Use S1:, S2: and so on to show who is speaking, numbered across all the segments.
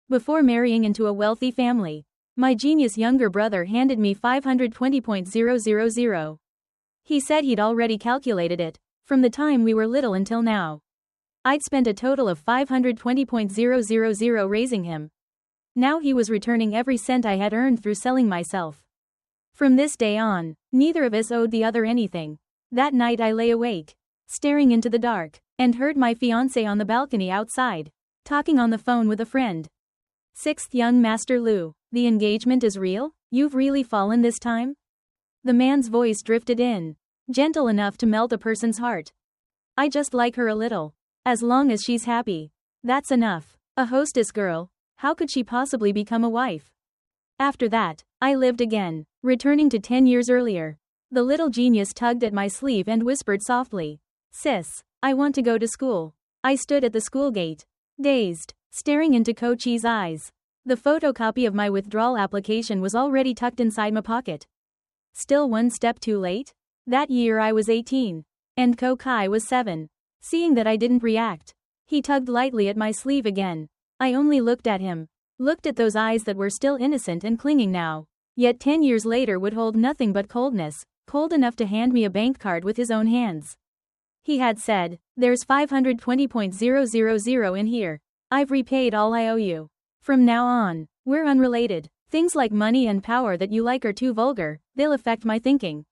S1: Before marrying into a wealthy family, my genius younger brother handed me 520,000. He said he'd already calculated it, from the time we were little until now. I'd spent a total of 520,000 raising him. Now he was returning every cent I had earned through selling myself. From this day on, neither of us owed the other anything. That night I lay awake, staring into the dark, and heard my fiancé on the balcony outside, talking on the phone with a friend. 6th Young Master Lu, the engagement is real? You've really fallen this time? The man's voice drifted in, gentle enough to melt a person's heart. I just like her a little. As long as she's happy. That's enough. A hostess girl, how could she possibly become a wife? After that, I lived again, returning to 10 years earlier. The little genius tugged at my sleeve and whispered softly, "Sis, I want to go to school." I stood at the school gate, dazed, staring into Kochi's eyes. The photocopy of my withdrawal application was already tucked inside my pocket. Still one step too late? That year I was 18. And Kokai was 7. Seeing that I didn't react, he tugged lightly at my sleeve again. I only looked at him. Looked at those eyes that were still innocent and clinging now. Yet 10 years later would hold nothing but coldness, cold enough to hand me a bank card with his own hands. He had said, "There's 520,000 in here. I've repaid all I owe you. From now on, we're unrelated. Things like money and power that you like are too vulgar, they'll affect my thinking.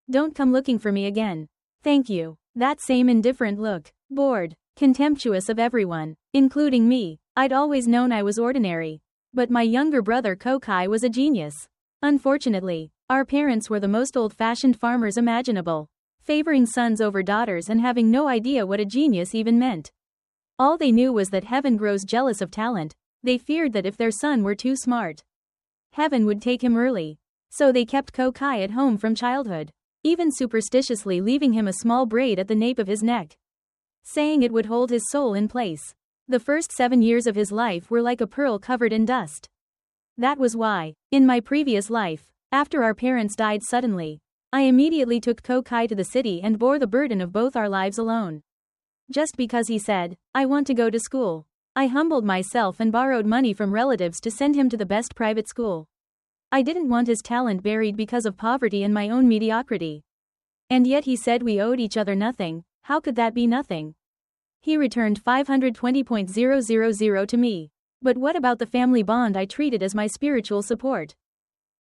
S1: Don't come looking for me again. Thank you." That same indifferent look, bored, contemptuous of everyone, including me. I'd always known I was ordinary. But my younger brother Kokai was a genius. Unfortunately, our parents were the most old-fashioned farmers imaginable, favoring sons over daughters and having no idea what a genius even meant. All they knew was that heaven grows jealous of talent. They feared that if their son were too smart, heaven would take him early. So they kept Kokai at home from childhood, even superstitiously leaving him a small braid at the nape of his neck, saying it would hold his soul in place. The first 7 years of his life were like a pearl covered in dust. That was why, in my previous life, after our parents died suddenly, I immediately took Kokai to the city and bore the burden of both our lives alone. Just because he said, "I want to go to school," I humbled myself and borrowed money from relatives to send him to the best private school. I didn't want his talent buried because of poverty and my own mediocrity. And yet he said we owed each other nothing. How could that be nothing? He returned 520,000 to me. But what about the family bond I treated as my spiritual support?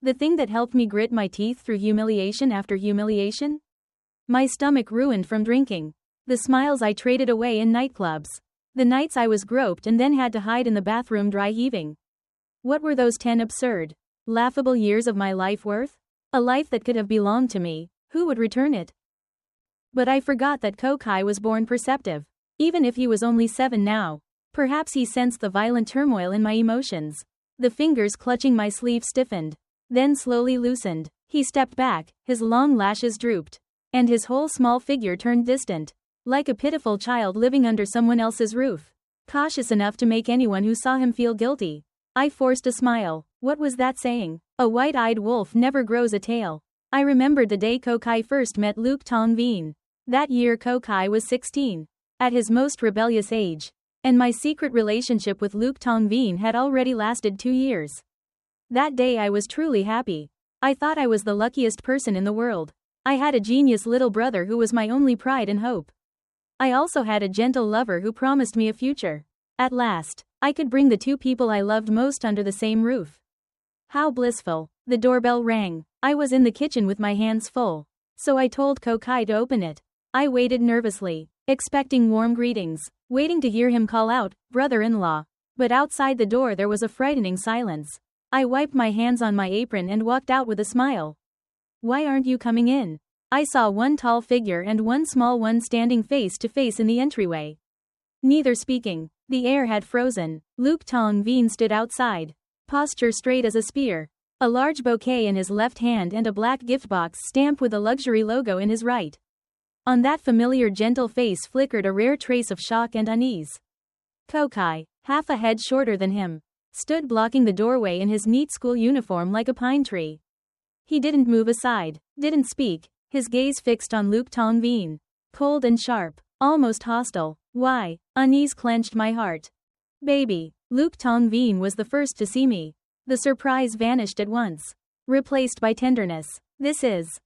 S1: The thing that helped me grit my teeth through humiliation after humiliation? My stomach ruined from drinking. The smiles I traded away in nightclubs. The nights I was groped and then had to hide in the bathroom dry heaving. What were those 10 absurd, laughable years of my life worth? A life that could have belonged to me. Who would return it? But I forgot that Kokai was born perceptive. Even if he was only 7 now. Perhaps he sensed the violent turmoil in my emotions. The fingers clutching my sleeve stiffened, then slowly loosened. He stepped back, his long lashes drooped, and his whole small figure turned distant, like a pitiful child living under someone else's roof, cautious enough to make anyone who saw him feel guilty. I forced a smile. What was that saying? A white-eyed wolf never grows a tail. I remembered the day Kokai first met Luke Tongveen. That year Kokai was 16, at his most rebellious age, and my secret relationship with Luke Tongveen had already lasted 2 years. That day I was truly happy. I thought I was the luckiest person in the world. I had a genius little brother who was my only pride and hope. I also had a gentle lover who promised me a future. At last, I could bring the 2 people I loved most under the same roof. How blissful. The doorbell rang. I was in the kitchen with my hands full, so I told Kokai to open it. I waited nervously, expecting warm greetings, waiting to hear him call out, "Brother-in-law." But outside the door there was a frightening silence. I wiped my hands on my apron and walked out with a smile. "Why aren't you coming in?" I saw one tall figure and one small one standing face to face in the entryway. Neither speaking. The air had frozen. Luke Tongveen stood outside, posture straight as a spear, a large bouquet in his left hand and a black gift box stamped with a luxury logo in his right. On that familiar gentle face flickered a rare trace of shock and unease. Kokai, half a head shorter than him, stood blocking the doorway in his neat school uniform like a pine tree. He didn't move aside, didn't speak, his gaze fixed on Luke Tongveen, cold and sharp, almost hostile. Why? Unease clenched my heart. "Baby," Luke Tongveen was the first to see me. The surprise vanished at once, replaced by tenderness. This is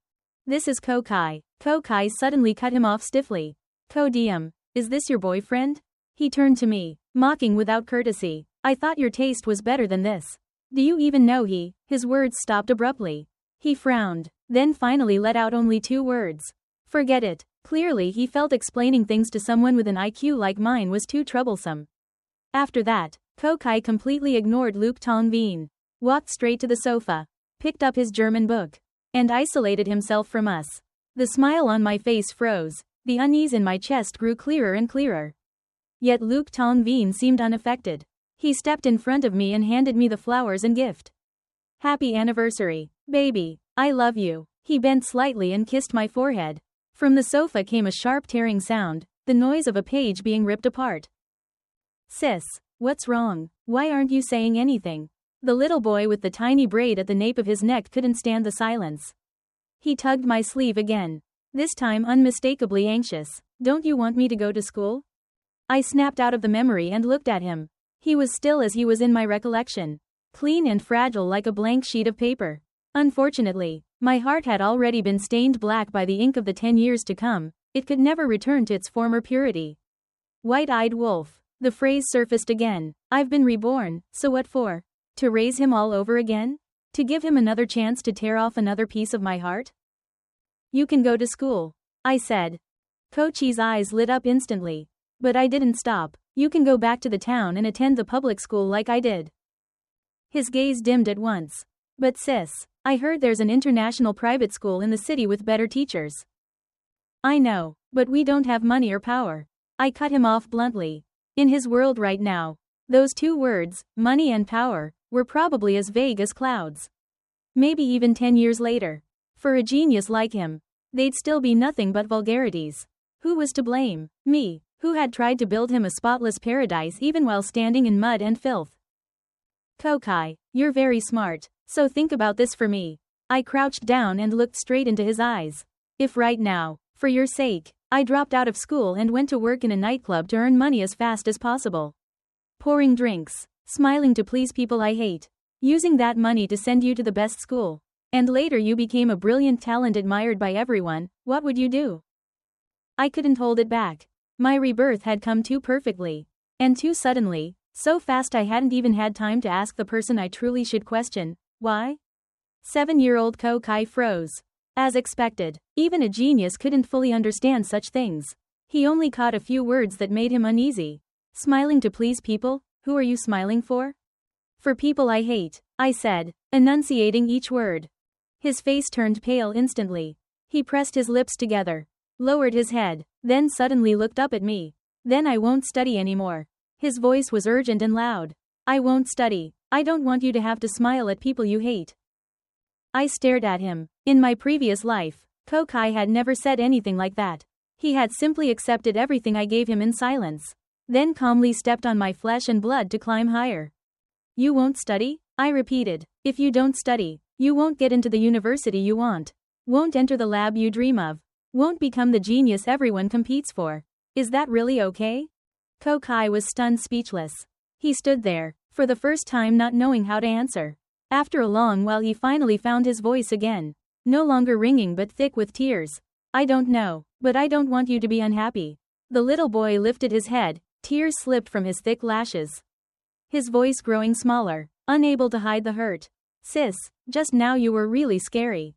S1: Kokai. Kokai suddenly cut him off stiffly. Ko-diem, is this your boyfriend? He turned to me, mocking without courtesy. I thought your taste was better than this. Do you even know his words stopped abruptly. He frowned, then finally let out only 2 words. Forget it. Clearly he felt explaining things to someone with an IQ like mine was too troublesome. After that, Kokai completely ignored Luke Tongveen, walked straight to the sofa, picked up his German book, and isolated himself from us. The smile on my face froze, the unease in my chest grew clearer and clearer. Yet Luke Tongveen seemed unaffected. He stepped in front of me and handed me the flowers and gift. Happy anniversary, baby, I love you. He bent slightly and kissed my forehead. From the sofa came a sharp tearing sound, the noise of a page being ripped apart. Sis, what's wrong? Why aren't you saying anything? The little boy with the tiny braid at the nape of his neck couldn't stand the silence. He tugged my sleeve again, this time unmistakably anxious. Don't you want me to go to school? I snapped out of the memory and looked at him. He was still as he was in my recollection, clean and fragile like a blank sheet of paper. Unfortunately, my heart had already been stained black by the ink of the 10 years to come. It could never return to its former purity. White-eyed wolf. The phrase surfaced again. I've been reborn, so what for? To raise him all over again? To give him another chance to tear off another piece of my heart? You can go to school, I said. Kochi's eyes lit up instantly. But I didn't stop. You can go back to the town and attend the public school like I did. His gaze dimmed at once. But sis, I heard there's an international private school in the city with better teachers. I know, but we don't have money or power. I cut him off bluntly. In his world right now, those 2 words, money and power, were probably as vague as clouds. Maybe even 10 years later, for a genius like him, they'd still be nothing but vulgarities. Who was to blame? Me, who had tried to build him a spotless paradise even while standing in mud and filth. Kokai, you're very smart, so think about this for me. I crouched down and looked straight into his eyes. If right now, for your sake, I dropped out of school and went to work in a nightclub to earn money as fast as possible. Pouring drinks, smiling to please people I hate, using that money to send you to the best school, and later you became a brilliant talent admired by everyone, what would you do? I couldn't hold it back. My rebirth had come too perfectly. And too suddenly, so fast I hadn't even had time to ask the person I truly should question, why? 7-year-old Kokai froze. As expected, even a genius couldn't fully understand such things. He only caught a few words that made him uneasy. Smiling to please people? Who are you smiling for? For people I hate, I said, enunciating each word. His face turned pale instantly. He pressed his lips together, lowered his head, then suddenly looked up at me. Then I won't study anymore. His voice was urgent and loud. I won't study. I don't want you to have to smile at people you hate. I stared at him. In my previous life, Kokai had never said anything like that. He had simply accepted everything I gave him in silence. Then calmly stepped on my flesh and blood to climb higher. You won't study? I repeated. If you don't study, you won't get into the university you want. Won't enter the lab you dream of. Won't become the genius everyone competes for. Is that really okay? Kokai was stunned speechless. He stood there, for the first time not knowing how to answer. After a long while he finally found his voice again. No longer ringing but thick with tears. I don't know, but I don't want you to be unhappy. The little boy lifted his head, tears slipped from his thick lashes. His voice growing smaller, unable to hide the hurt. Sis, just now you were really scary.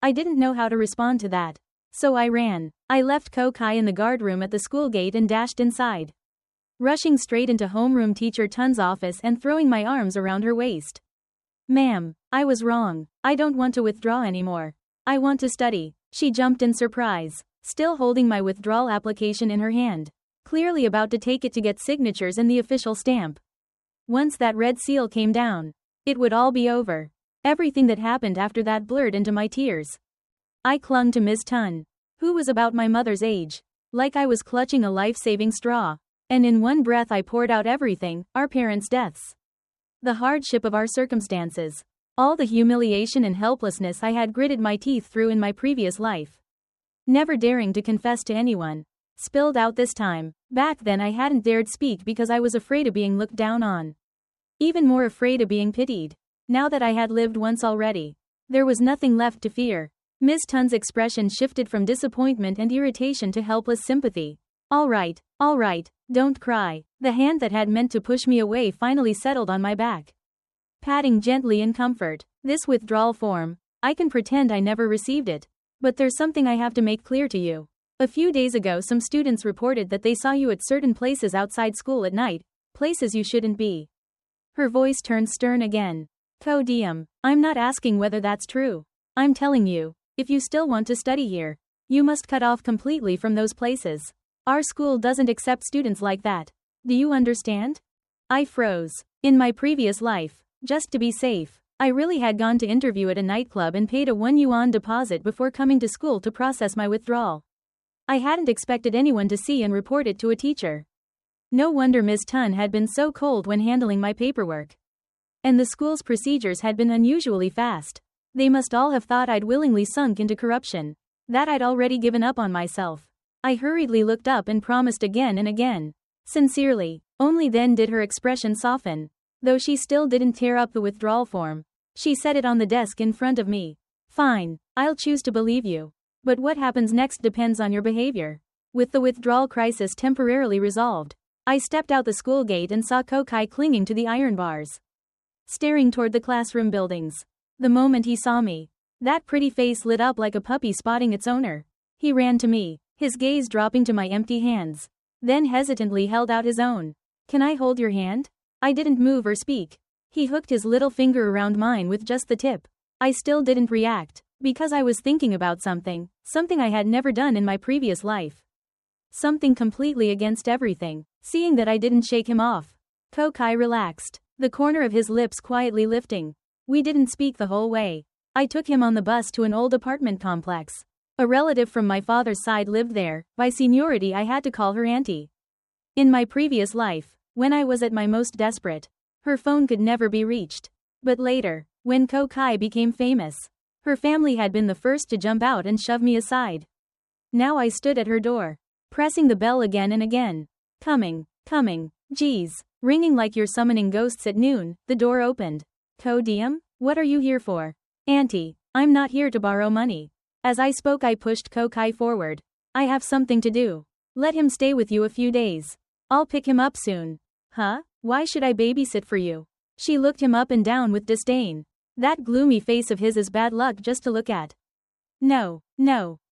S1: I didn't know how to respond to that. So I ran. I left Kokai in the guardroom at the school gate and dashed inside. Rushing straight into homeroom teacher Tun's office and throwing my arms around her waist. Ma'am, I was wrong. I don't want to withdraw anymore. I want to study. She jumped in surprise, still holding my withdrawal application in her hand, clearly about to take it to get signatures and the official stamp. Once that red seal came down, it would all be over. Everything that happened after that blurred into my tears. I clung to Ms. Tun, who was about my mother's age, like I was clutching a life-saving straw, and in one breath I poured out everything, our parents' deaths, the hardship of our circumstances, all the humiliation and helplessness I had gritted my teeth through in my previous life. Never daring to confess to anyone, spilled out this time. Back then I hadn't dared speak because I was afraid of being looked down on. Even more afraid of being pitied. Now that I had lived once already, there was nothing left to fear. Ms. Tun's expression shifted from disappointment and irritation to helpless sympathy. All right, don't cry. The hand that had meant to push me away finally settled on my back, patting gently in comfort. This withdrawal form, I can pretend I never received it. But there's something I have to make clear to you. A few days ago some students reported that they saw you at certain places outside school at night, places you shouldn't be. Her voice turned stern again. Codium, I'm not asking whether that's true. I'm telling you, if you still want to study here, you must cut off completely from those places. Our school doesn't accept students like that. Do you understand? I froze. In my previous life, just to be safe, I really had gone to interview at a nightclub and paid a 1 yuan deposit before coming to school to process my withdrawal. I hadn't expected anyone to see and report it to a teacher. No wonder Ms. Tun had been so cold when handling my paperwork. And the school's procedures had been unusually fast. They must all have thought I'd willingly sunk into corruption, that I'd already given up on myself. I hurriedly looked up and promised again and again. Sincerely. Only then did her expression soften. Though she still didn't tear up the withdrawal form. She set it on the desk in front of me. Fine, I'll choose to believe you. But what happens next depends on your behavior. With the withdrawal crisis temporarily resolved, I stepped out the school gate and saw Kokai clinging to the iron bars, staring toward the classroom buildings. The moment he saw me, that pretty face lit up like a puppy spotting its owner. He ran to me, his gaze dropping to my empty hands, then hesitantly held out his own. Can I hold your hand? I didn't move or speak. He hooked his little finger around mine with just the tip. I still didn't react, because I was thinking about something I had never done in my previous life. Something completely against everything. Seeing that I didn't shake him off, Kokai relaxed, the corner of his lips quietly lifting. We didn't speak the whole way. I took him on the bus to an old apartment complex. A relative from my father's side lived there. By seniority I had to call her auntie. In my previous life, when I was at my most desperate, her phone could never be reached. But later, when Kokai became famous, her family had been the first to jump out and shove me aside. Now I stood at her door, pressing the bell again and again. Coming. Geez. Ringing like you're summoning ghosts at noon. The door opened. Codium? What are you here for? Auntie, I'm not here to borrow money. As I spoke I pushed Kokai forward. I have something to do. Let him stay with you a few days. I'll pick him up soon. Huh? Why should I babysit for you? She looked him up and down with disdain. That gloomy face of his is bad luck just to look at. No.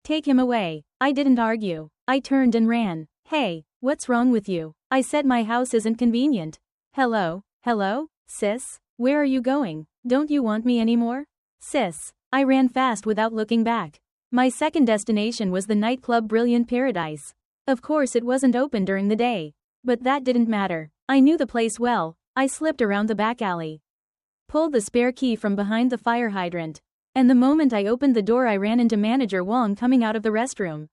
S1: Take him away. I didn't argue. I turned and ran. Hey, what's wrong with you? I said my house isn't convenient. Hello, sis? Where are you going? Don't you want me anymore? Sis. I ran fast without looking back. My second destination was the nightclub Brilliant Paradise. Of course it wasn't open during the day. But that didn't matter. I knew the place well. I slipped around the back alley, pulled the spare key from behind the fire hydrant, and the moment I opened the door I ran into Manager Wong coming out of the restroom.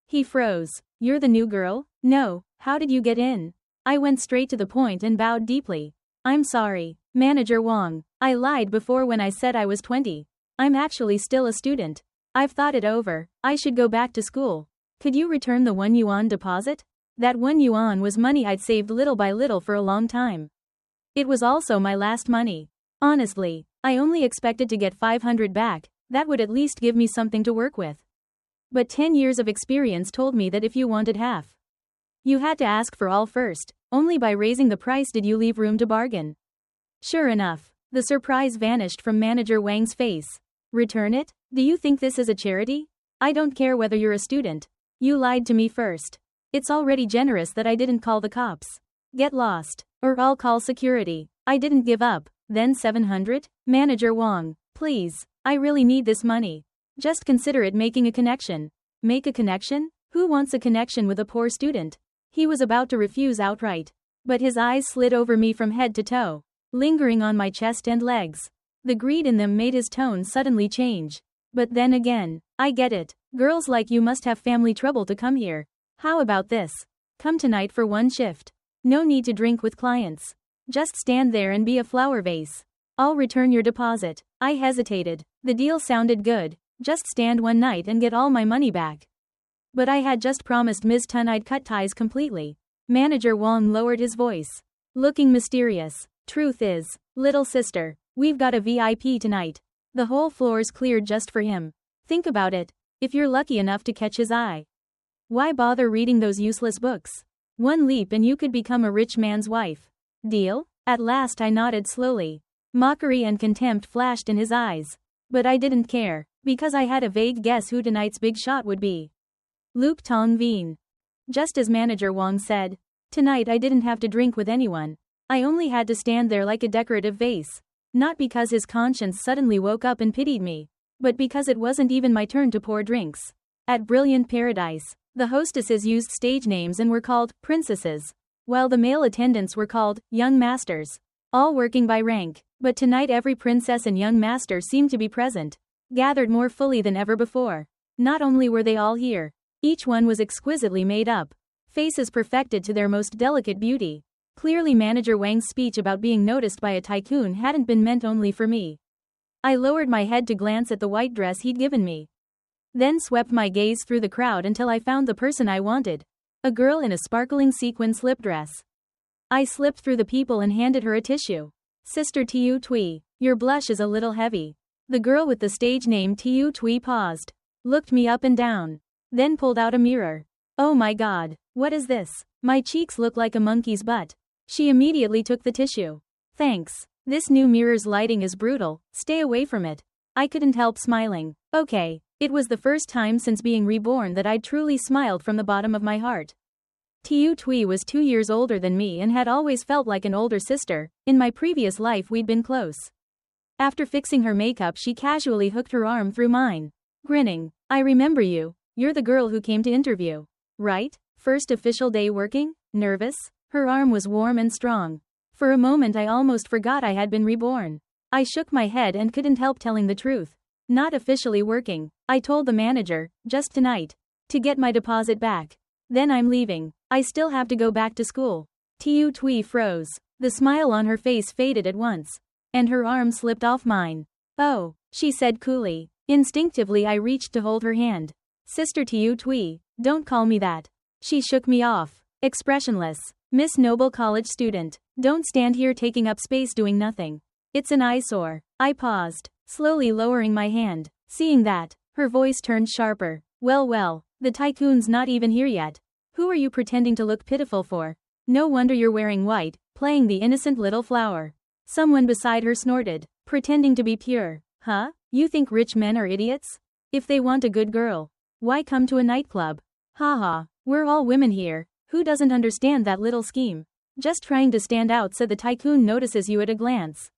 S1: He froze. You're the new girl? No, how did you get in? I went straight to the point and bowed deeply. I'm sorry, Manager Wong. I lied before when I said I was 20. I'm actually still a student. I've thought it over. I should go back to school. Could you return the 1 yuan deposit? That 1 yuan was money I'd saved little by little for a long time. It was also my last money. Honestly, I only expected to get 500 back. That would at least give me something to work with. But 10 years of experience told me that if you wanted half, you had to ask for all first. Only by raising the price did you leave room to bargain. Sure enough, the surprise vanished from Manager Wang's face. Return it? Do you think this is a charity? I don't care whether you're a student. You lied to me first. It's already generous that I didn't call the cops. Get lost, or I'll call security. I didn't give up. Then 700? Manager Wong, please, I really need this money. Just consider it making a connection. Make a connection? Who wants a connection with a poor student? He was about to refuse outright. But his eyes slid over me from head to toe, lingering on my chest and legs. The greed in them made his tone suddenly change. But then again, I get it. Girls like you must have family trouble to come here. How about this? Come tonight for one shift. No need to drink with clients. Just stand there and be a flower vase. I'll return your deposit. I hesitated. The deal sounded good. Just stand one night and get all my money back. But I had just promised Ms. Tun I'd cut ties completely. Manager Wong lowered his voice, looking mysterious. Truth is, little sister, we've got a VIP tonight. The whole floor's cleared just for him. Think about it, if you're lucky enough to catch his eye. Why bother reading those useless books? One leap and you could become a rich man's wife. Deal? At last I nodded slowly. Mockery and contempt flashed in his eyes. But I didn't care, because I had a vague guess who tonight's big shot would be. Luke Tong Veen. Just as Manager Wong said, tonight I didn't have to drink with anyone. I only had to stand there like a decorative vase. Not because his conscience suddenly woke up and pitied me, but because it wasn't even my turn to pour drinks. At Brilliant Paradise, the hostesses used stage names and were called princesses, while the male attendants were called young masters, all working by rank. But tonight every princess and young master seemed to be present, gathered more fully than ever before. Not only were they all here, each one was exquisitely made up, faces perfected to their most delicate beauty. Clearly Manager Wang's speech about being noticed by a tycoon hadn't been meant only for me. I lowered my head to glance at the white dress he'd given me, then swept my gaze through the crowd until I found the person I wanted, a girl in a sparkling sequin slip dress. I slipped through the people and handed her a tissue. Sister Tiu Tui, your blush is a little heavy. The girl with the stage name Tiu Tui paused, looked me up and down, then pulled out a mirror. Oh my god, what is this? My cheeks look like a monkey's butt. She immediately took the tissue. Thanks. This new mirror's lighting is brutal, stay away from it. I couldn't help smiling. Okay, it was the first time since being reborn that I'd truly smiled from the bottom of my heart. Tiu Tui was 2 years older than me and had always felt like an older sister. In my previous life we'd been close. After fixing her makeup she casually hooked her arm through mine. Grinning, I remember you. You're the girl who came to interview. Right? First official day working? Nervous? Her arm was warm and strong. For a moment I almost forgot I had been reborn. I shook my head and couldn't help telling the truth. Not officially working, I told the manager, just tonight. To get my deposit back. Then I'm leaving. I still have to go back to school. Tiu Tui froze. The smile on her face faded at once. And her arm slipped off mine. Oh, she said coolly. Instinctively I reached to hold her hand. Sister Tiu Tui, don't call me that. She shook me off. Expressionless. Miss Noble College student, don't stand here taking up space doing nothing. It's an eyesore. I paused, slowly lowering my hand. Seeing that, her voice turned sharper. Well, the tycoon's not even here yet. Who are you pretending to look pitiful for? No wonder you're wearing white, playing the innocent little flower. Someone beside her snorted, pretending to be pure. Huh? You think rich men are idiots? If they want a good girl, why come to a nightclub? Haha, we're all women here. Who doesn't understand that little scheme? Just trying to stand out so the tycoon notices you at a glance.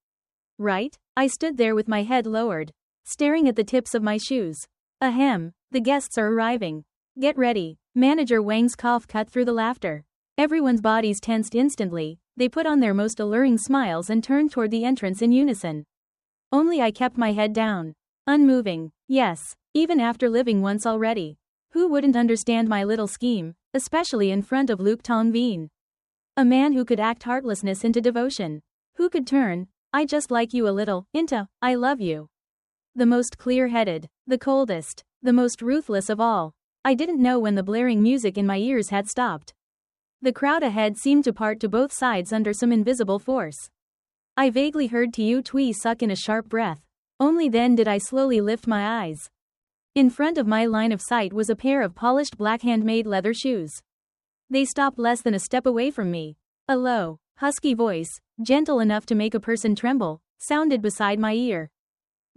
S1: Right? I stood there with my head lowered, staring at the tips of my shoes. Ahem, the guests are arriving. Get ready. Manager Wang's cough cut through the laughter. Everyone's bodies tensed instantly, they put on their most alluring smiles and turned toward the entrance in unison. Only I kept my head down. Unmoving. Yes, even after living once already. Who wouldn't understand my little scheme, especially in front of Luke Tong Veen? A man who could act heartlessness into devotion. Who could turn, I just like you a little, into, I love you. The most clear-headed, the coldest, the most ruthless of all. I didn't know when the blaring music in my ears had stopped. The crowd ahead seemed to part to both sides under some invisible force. I vaguely heard Tiu Tui suck in a sharp breath. Only then did I slowly lift my eyes. In front of my line of sight was a pair of polished black handmade leather shoes. They stopped less than a step away from me. A low, husky voice, gentle enough to make a person tremble, sounded beside my ear.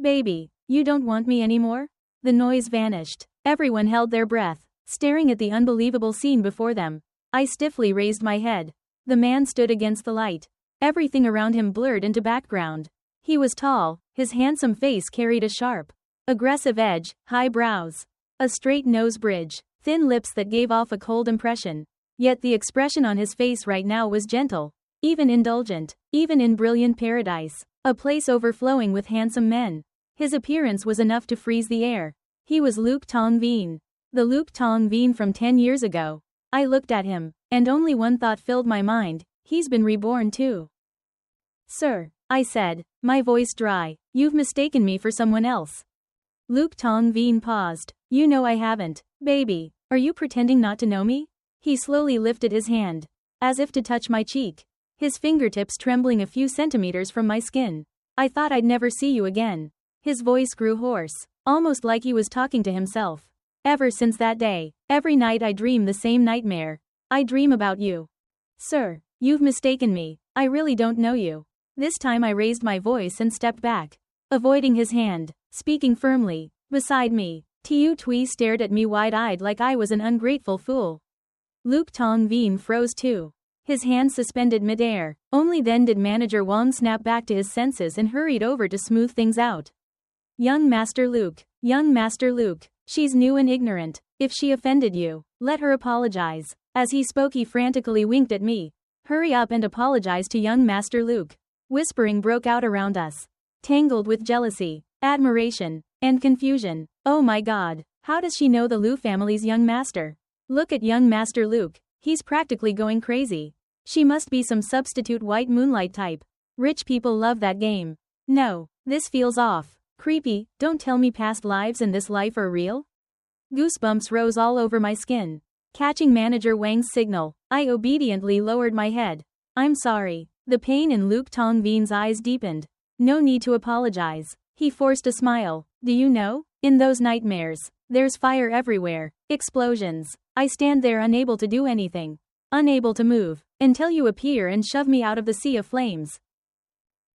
S1: Baby, you don't want me anymore? The noise vanished. Everyone held their breath, staring at the unbelievable scene before them. I stiffly raised my head. The man stood against the light. Everything around him blurred into background. He was tall, his handsome face carried a sharp, aggressive edge, high brows, a straight nose bridge, thin lips that gave off a cold impression. Yet the expression on his face right now was gentle, even indulgent, even in Brilliant Paradise, a place overflowing with handsome men. His appearance was enough to freeze the air. He was Luke Tong Veen. The Luke Tong Veen from 10 years ago. I looked at him, and only one thought filled my mind, he's been reborn too. Sir, I said, my voice dry, you've mistaken me for someone else. Luke Tong Veen paused. You know I haven't. Baby, are you pretending not to know me? He slowly lifted his hand, as if to touch my cheek. his fingertips trembling a few centimeters from my skin. I thought I'd never see you again. His voice grew hoarse, almost like he was talking to himself. Ever since that day, every night I dream the same nightmare. I dream about you. Sir, you've mistaken me. I really don't know you. This time I raised my voice and stepped back, avoiding his hand, speaking firmly. Beside me, Tiu Tui stared at me wide-eyed like I was an ungrateful fool. Luke Tong Veen froze too, his hands suspended mid-air. Only then did Manager Wang snap back to his senses and hurried over to smooth things out. Young Master Luke, she's new and ignorant. If she offended you, let her apologize. As he spoke he frantically winked at me. Hurry up and apologize to young Master Luke. Whispering broke out around us, tangled with jealousy, admiration, and confusion. Oh my god, how does she know the Liu family's young master? Look at young Master Luke, he's practically going crazy. She must be some substitute white moonlight type. Rich people love that game. No, this feels off. Creepy. Don't tell me past lives and this life are real? Goosebumps rose all over my skin. Catching Manager Wang's signal, I obediently lowered my head. I'm sorry. The pain in Luke Tong Veen's eyes deepened. No need to apologize. He forced a smile. Do you know? In those nightmares, there's fire everywhere. Explosions. I stand there unable to do anything. Unable to move, until you appear and shove me out of the sea of flames.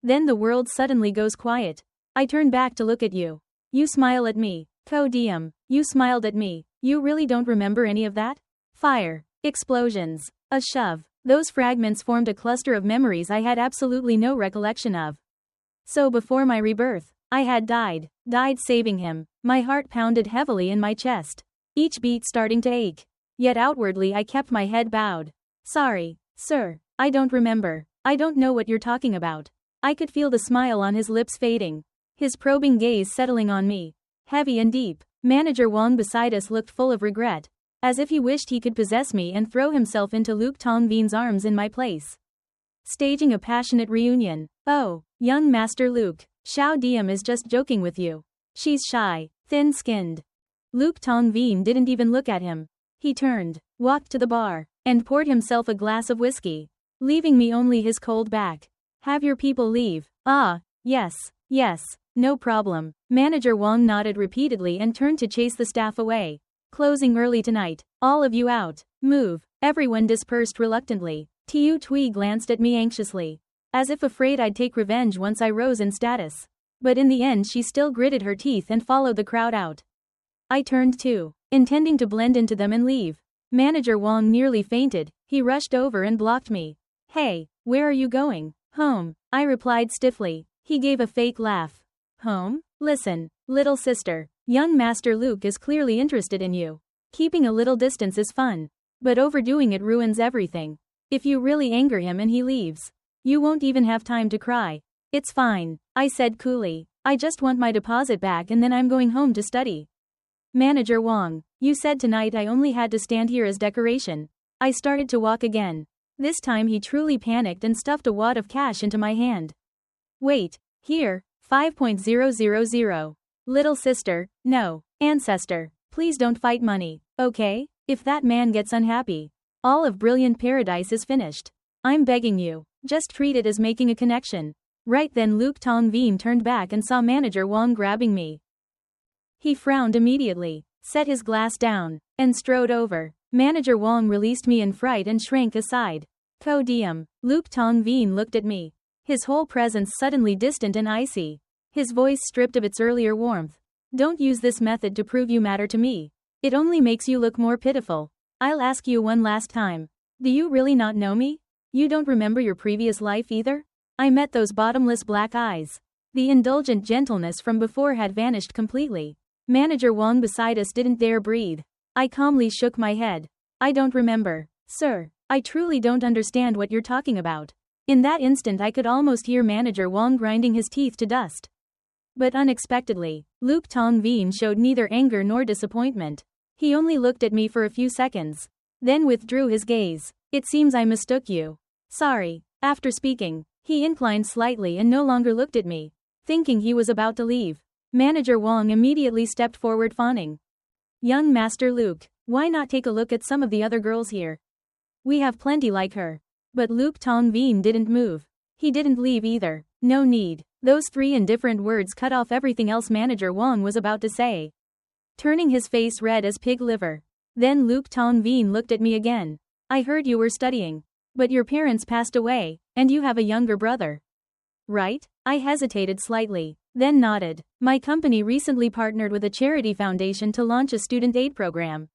S1: Then the world suddenly goes quiet. I turn back to look at you. You smile at me. Ko-diem, you smiled at me. You really don't remember any of that? Fire. Explosions. A shove. Those fragments formed a cluster of memories I had absolutely no recollection of. So before my rebirth, I had died saving him. My heart pounded heavily in my chest, each beat starting to ache. Yet outwardly I kept my head bowed. Sorry, sir, I don't remember. I don't know what you're talking about. I could feel the smile on his lips fading, his probing gaze settling on me, heavy and deep. Manager Wang beside us looked full of regret, as if he wished he could possess me and throw himself into Luke Tong Veen's arms in my place, staging a passionate reunion. Oh, young Master Luke, Xiao Diem is just joking with you. She's shy, thin-skinned. Luke Tong Veen didn't even look at him. He turned, walked to the bar, and poured himself a glass of whiskey, leaving me only his cold back. Have your people leave. Ah, yes, no problem. Manager Wang nodded repeatedly and turned to chase the staff away. Closing early tonight. All of you out. Move. Everyone dispersed reluctantly. Tiu Tui glanced at me anxiously, as if afraid I'd take revenge once I rose in status. But in the end she still gritted her teeth and followed the crowd out. I turned too, intending to blend into them and leave. Manager Wang nearly fainted. He rushed over and blocked me. Hey, where are you going? Home, I replied stiffly. He gave a fake laugh. Home? Listen, little sister, young Master Luke is clearly interested in you. Keeping a little distance is fun, but overdoing it ruins everything. If you really anger him and he leaves, you won't even have time to cry. It's fine, I said coolly. I just want my deposit back and then I'm going home to study. Manager Wang, you said tonight I only had to stand here as decoration. I started to walk again. This time he truly panicked and stuffed a wad of cash into my hand. Wait, here, 5,000. Little sister, no, ancestor, please don't fight money, okay? If that man gets unhappy, all of Brilliant Paradise is finished. I'm begging you, just treat it as making a connection. Right then Luke Tong Veen turned back and saw Manager Wang grabbing me. He frowned immediately, set his glass down, and strode over. Manager Wang released me in fright and shrank aside. Ko-diem. Luke Tong Veen looked at me, his whole presence suddenly distant and icy, his voice stripped of its earlier warmth. Don't use this method to prove you matter to me. It only makes you look more pitiful. I'll ask you one last time. Do you really not know me? You don't remember your previous life either? I met those bottomless black eyes. The indulgent gentleness from before had vanished completely. Manager Wang beside us didn't dare breathe. I calmly shook my head. I don't remember. Sir, I truly don't understand what you're talking about. In that instant I could almost hear Manager Wang grinding his teeth to dust. But unexpectedly, Luke Tong Veen showed neither anger nor disappointment. He only looked at me for a few seconds, then withdrew his gaze. It seems I mistook you. Sorry. After speaking, he inclined slightly and no longer looked at me, thinking he was about to leave. Manager Wang immediately stepped forward fawning. Young Master Luke, why not take a look at some of the other girls here? We have plenty like her. But Luke Tongveen didn't move. He didn't leave either. No need. Those 3 indifferent words cut off everything else Manager Wong was about to say. Turning his face red as pig liver. Then Luke Tongveen looked at me again. I heard you were studying. But your parents passed away, and you have a younger brother. Right? I hesitated slightly, then nodded. My company recently partnered with a charity foundation to launch a student aid program.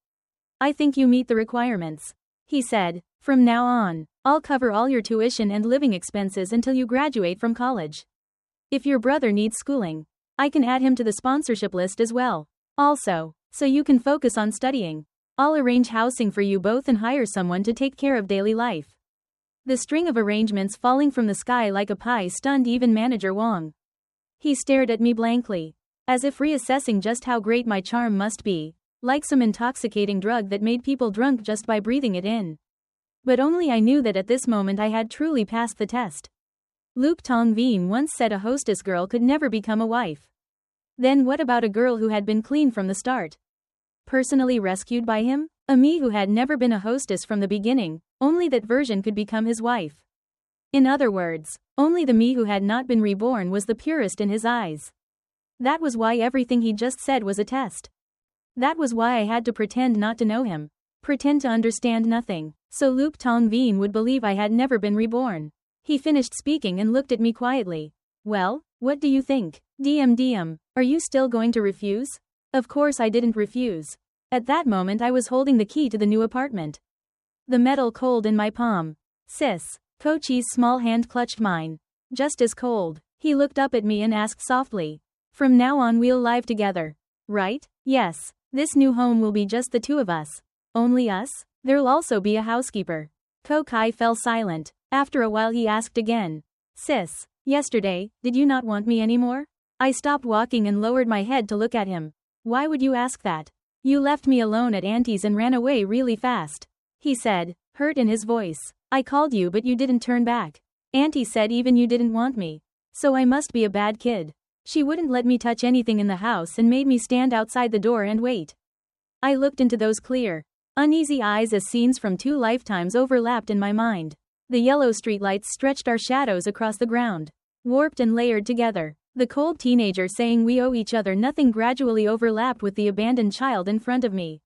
S1: I think you meet the requirements. He said, from now on, I'll cover all your tuition and living expenses until you graduate from college. If your brother needs schooling, I can add him to the sponsorship list as well. Also, so you can focus on studying, I'll arrange housing for you both and hire someone to take care of daily life. The string of arrangements falling from the sky like a pie stunned even Manager Wong. He stared at me blankly, as if reassessing just how great my charm must be, like some intoxicating drug that made people drunk just by breathing it in. But only I knew that at this moment I had truly passed the test. Luke Tongveen once said a hostess girl could never become a wife. Then what about a girl who had been clean from the start? Personally rescued by him? A me who had never been a hostess from the beginning, only that version could become his wife. In other words, only the me who had not been reborn was the purest in his eyes. That was why everything he just said was a test. That was why I had to pretend not to know him. Pretend to understand nothing, so Luke Tongveen would believe I had never been reborn. He finished speaking and looked at me quietly. Well, what do you think? DM, are you still going to refuse? Of course I didn't refuse. At that moment I was holding the key to the new apartment. The metal cold in my palm. Sis. Kochi's small hand clutched mine. Just as cold. He looked up at me and asked softly. From now on we'll live together. Right? Yes. This new home will be just the 2 of us. Only us? There'll also be a housekeeper. Kokai fell silent. After a while he asked again. Sis, yesterday, did you not want me anymore? I stopped walking and lowered my head to look at him. Why would you ask that? You left me alone at Auntie's and ran away really fast. He said, hurt in his voice. I called you but you didn't turn back. Auntie said even you didn't want me. So I must be a bad kid. She wouldn't let me touch anything in the house and made me stand outside the door and wait. I looked into those clear, uneasy eyes as scenes from 2 lifetimes overlapped in my mind. The yellow streetlights stretched our shadows across the ground, warped and layered together. The cold teenager saying we owe each other nothing gradually overlapped with the abandoned child in front of me.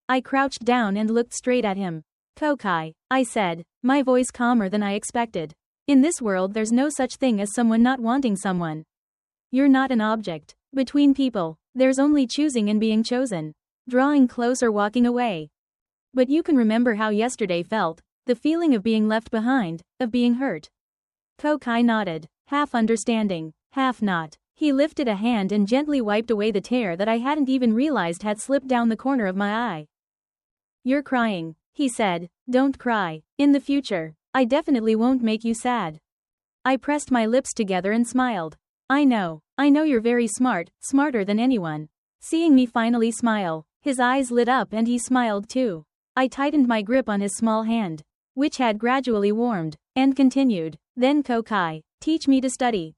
S1: I crouched down and looked straight at him. Kokai, I said, my voice calmer than I expected. In this world there's no such thing as someone not wanting someone. You're not an object. Between people, there's only choosing and being chosen. Drawing close or walking away. But you can remember how yesterday felt, the feeling of being left behind, of being hurt. Kokai nodded, half understanding, half not. He lifted a hand and gently wiped away the tear that I hadn't even realized had slipped down the corner of my eye. You're crying, he said. Don't cry. In the future, I definitely won't make you sad. I pressed my lips together and smiled. I know you're very smart, smarter than anyone. Seeing me finally smile, his eyes lit up and he smiled too. I tightened my grip on his small hand, which had gradually warmed, and continued, then Kokai, teach me to study.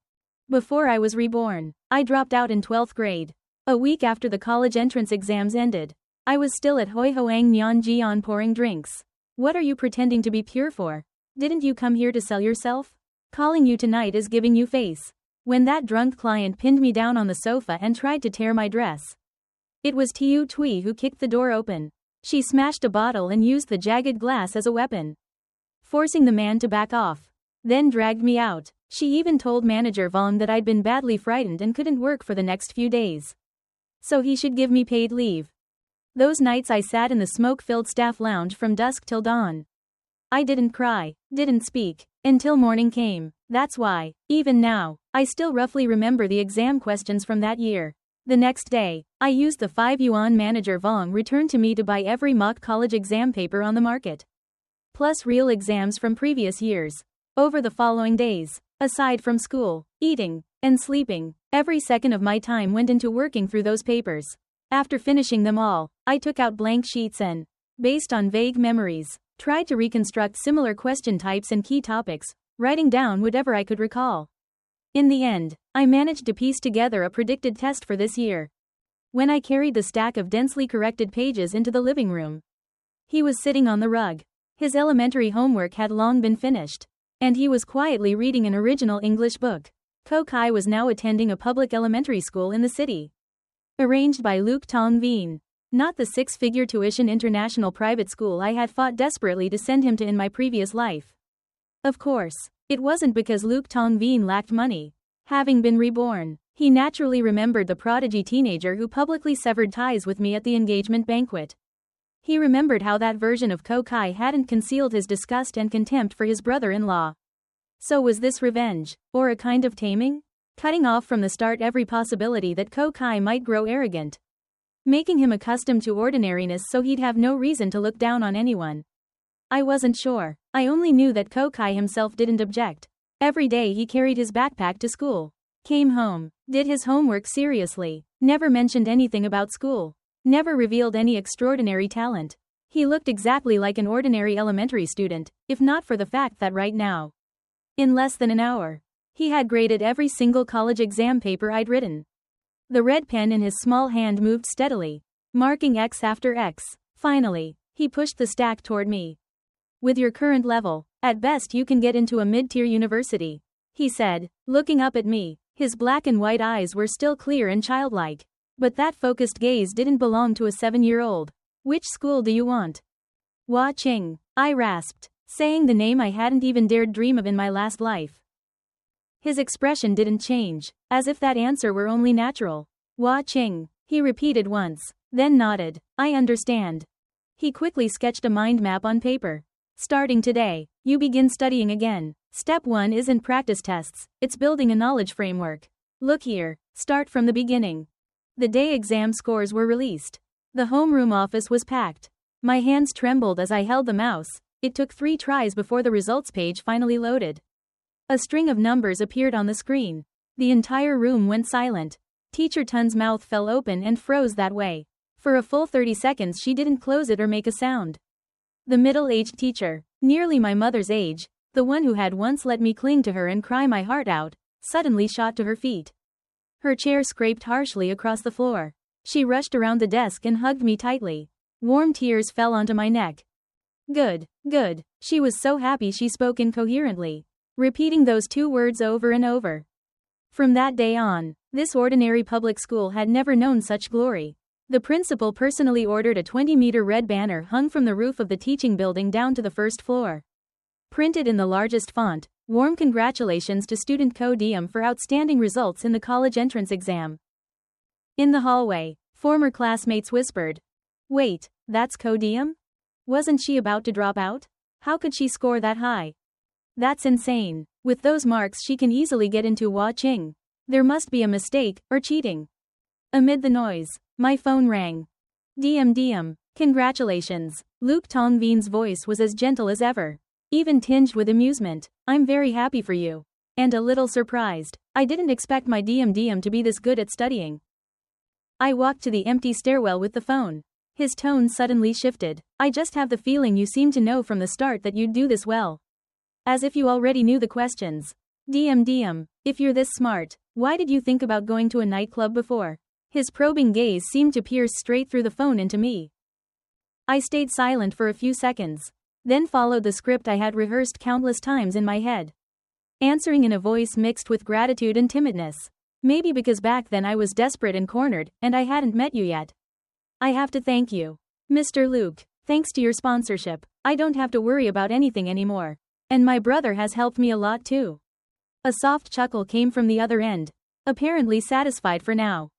S1: Before I was reborn, I dropped out in 12th grade. A week after the college entrance exams ended, I was still at Hoi Hoang Myeonjeon pouring drinks. What are you pretending to be pure for? Didn't you come here to sell yourself? Calling you tonight is giving you face. When that drunk client pinned me down on the sofa and tried to tear my dress. It was Tiu Tui who kicked the door open. She smashed a bottle and used the jagged glass as a weapon, forcing the man to back off. Then dragged me out. She even told Manager Vaughn that I'd been badly frightened and couldn't work for the next few days. So he should give me paid leave. Those nights I sat in the smoke-filled staff lounge from dusk till dawn. I didn't cry, didn't speak, until morning came. That's why, even now, I still roughly remember the exam questions from that year. The next day, I used the 5 yuan Manager Vong returned to me to buy every mock college exam paper on the market, plus real exams from previous years. Over the following days, aside from school, eating, and sleeping, every second of my time went into working through those papers. After finishing them all, I took out blank sheets and, based on vague memories, tried to reconstruct similar question types and key topics, writing down whatever I could recall. In the end, I managed to piece together a predicted test for this year. When I carried the stack of densely corrected pages into the living room, he was sitting on the rug, His elementary homework had long been finished, and he was quietly reading an original English book. Ko-kai was now attending a public elementary school in the city. Arranged by Luke Tong-veen. Not the six-figure tuition international private school I had fought desperately to send him to in my previous life. Of course, it wasn't because Luke Tong-veen lacked money. Having been reborn, he naturally remembered the prodigy teenager who publicly severed ties with me at the engagement banquet. He remembered how that version of Ko-kai hadn't concealed his disgust and contempt for his brother-in-law. So was this revenge, or a kind of taming? Cutting off from the start every possibility that Ko-kai might grow arrogant. Making him accustomed to ordinariness so he'd have no reason to look down on anyone. I wasn't sure. I only knew that Ko-kai himself didn't object. Every day he carried his backpack to school. Came home, did his homework seriously, never mentioned anything about school. Never revealed any extraordinary talent. He looked exactly like an ordinary elementary student, if not for the fact that right now, in less than an hour, he had graded every single college exam paper I'd written. The red pen in his small hand moved steadily, marking X after X. Finally, he pushed the stack toward me. With your current level, at best you can get into a mid-tier university, he said, looking up at me. His black and white eyes were still clear and childlike. But that focused gaze didn't belong to a 7-year-old. Which school do you want? Hua Qing, I rasped, saying the name I hadn't even dared dream of in my last life. His expression didn't change, as if that answer were only natural. Hua Qing, he repeated once, then nodded. I understand. He quickly sketched a mind map on paper. Starting today, you begin studying again. Step 1 isn't practice tests, it's building a knowledge framework. Look here, start from the beginning. The day exam scores were released. The homeroom office was packed. My hands trembled as I held the mouse. It took 3 tries before the results page finally loaded. A string of numbers appeared on the screen. The entire room went silent. Teacher Tun's mouth fell open and froze that way. For a full 30 seconds she didn't close it or make a sound. The middle-aged teacher, nearly my mother's age, the one who had once let me cling to her and cry my heart out, suddenly shot to her feet. Her chair scraped harshly across the floor. She rushed around the desk and hugged me tightly. Warm tears fell onto my neck. Good, good. She was so happy she spoke incoherently, repeating those 2 words over and over. From that day on, this ordinary public school had never known such glory. The principal personally ordered a 20-meter red banner hung from the roof of the teaching building down to the first floor. Printed in the largest font, warm congratulations to student Ko Diem for outstanding results in the college entrance exam. In the hallway, former classmates whispered. Wait, that's Ko Diem? Wasn't she about to drop out? How could she score that high? That's insane. With those marks she can easily get into Hua Qing. There must be a mistake, or cheating. Amid the noise, my phone rang. Diem, congratulations. Luke Tong-veen's voice was as gentle as ever, even tinged with amusement. I'm very happy for you. And a little surprised. I didn't expect my Diem to be this good at studying. I walked to the empty stairwell with the phone. His tone suddenly shifted. I just have the feeling you seem to know from the start that you'd do this well. As if you already knew the questions. Diem, if you're this smart, why did you think about going to a nightclub before? His probing gaze seemed to pierce straight through the phone into me. I stayed silent for a few seconds, then followed the script I had rehearsed countless times in my head, answering in a voice mixed with gratitude and timidness. Maybe because back then I was desperate and cornered, and I hadn't met you yet. I have to thank you, Mr. Luke. Thanks to your sponsorship, I don't have to worry about anything anymore. And my brother has helped me a lot too. A soft chuckle came from the other end, apparently satisfied for now.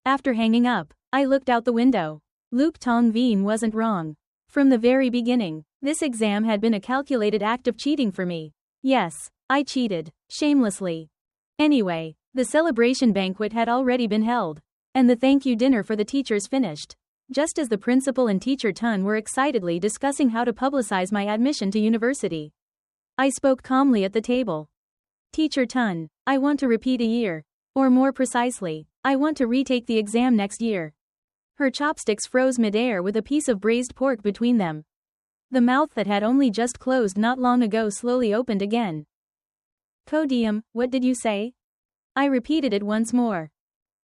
S1: After hanging up, I looked out the window. Luke Tong-veen wasn't wrong. From the very beginning, this exam had been a calculated act of cheating for me. Yes, I cheated, shamelessly. Anyway, the celebration banquet had already been held, and the thank you dinner for the teachers finished, just as the principal and teacher Tun were excitedly discussing how to publicize my admission to university. I spoke calmly at the table. Teacher Tun, I want to repeat a year. Or more precisely, I want to retake the exam next year. Her chopsticks froze midair with a piece of braised pork between them. The mouth that had only just closed not long ago slowly opened again. Ko Diem, what did you say? I repeated it once more.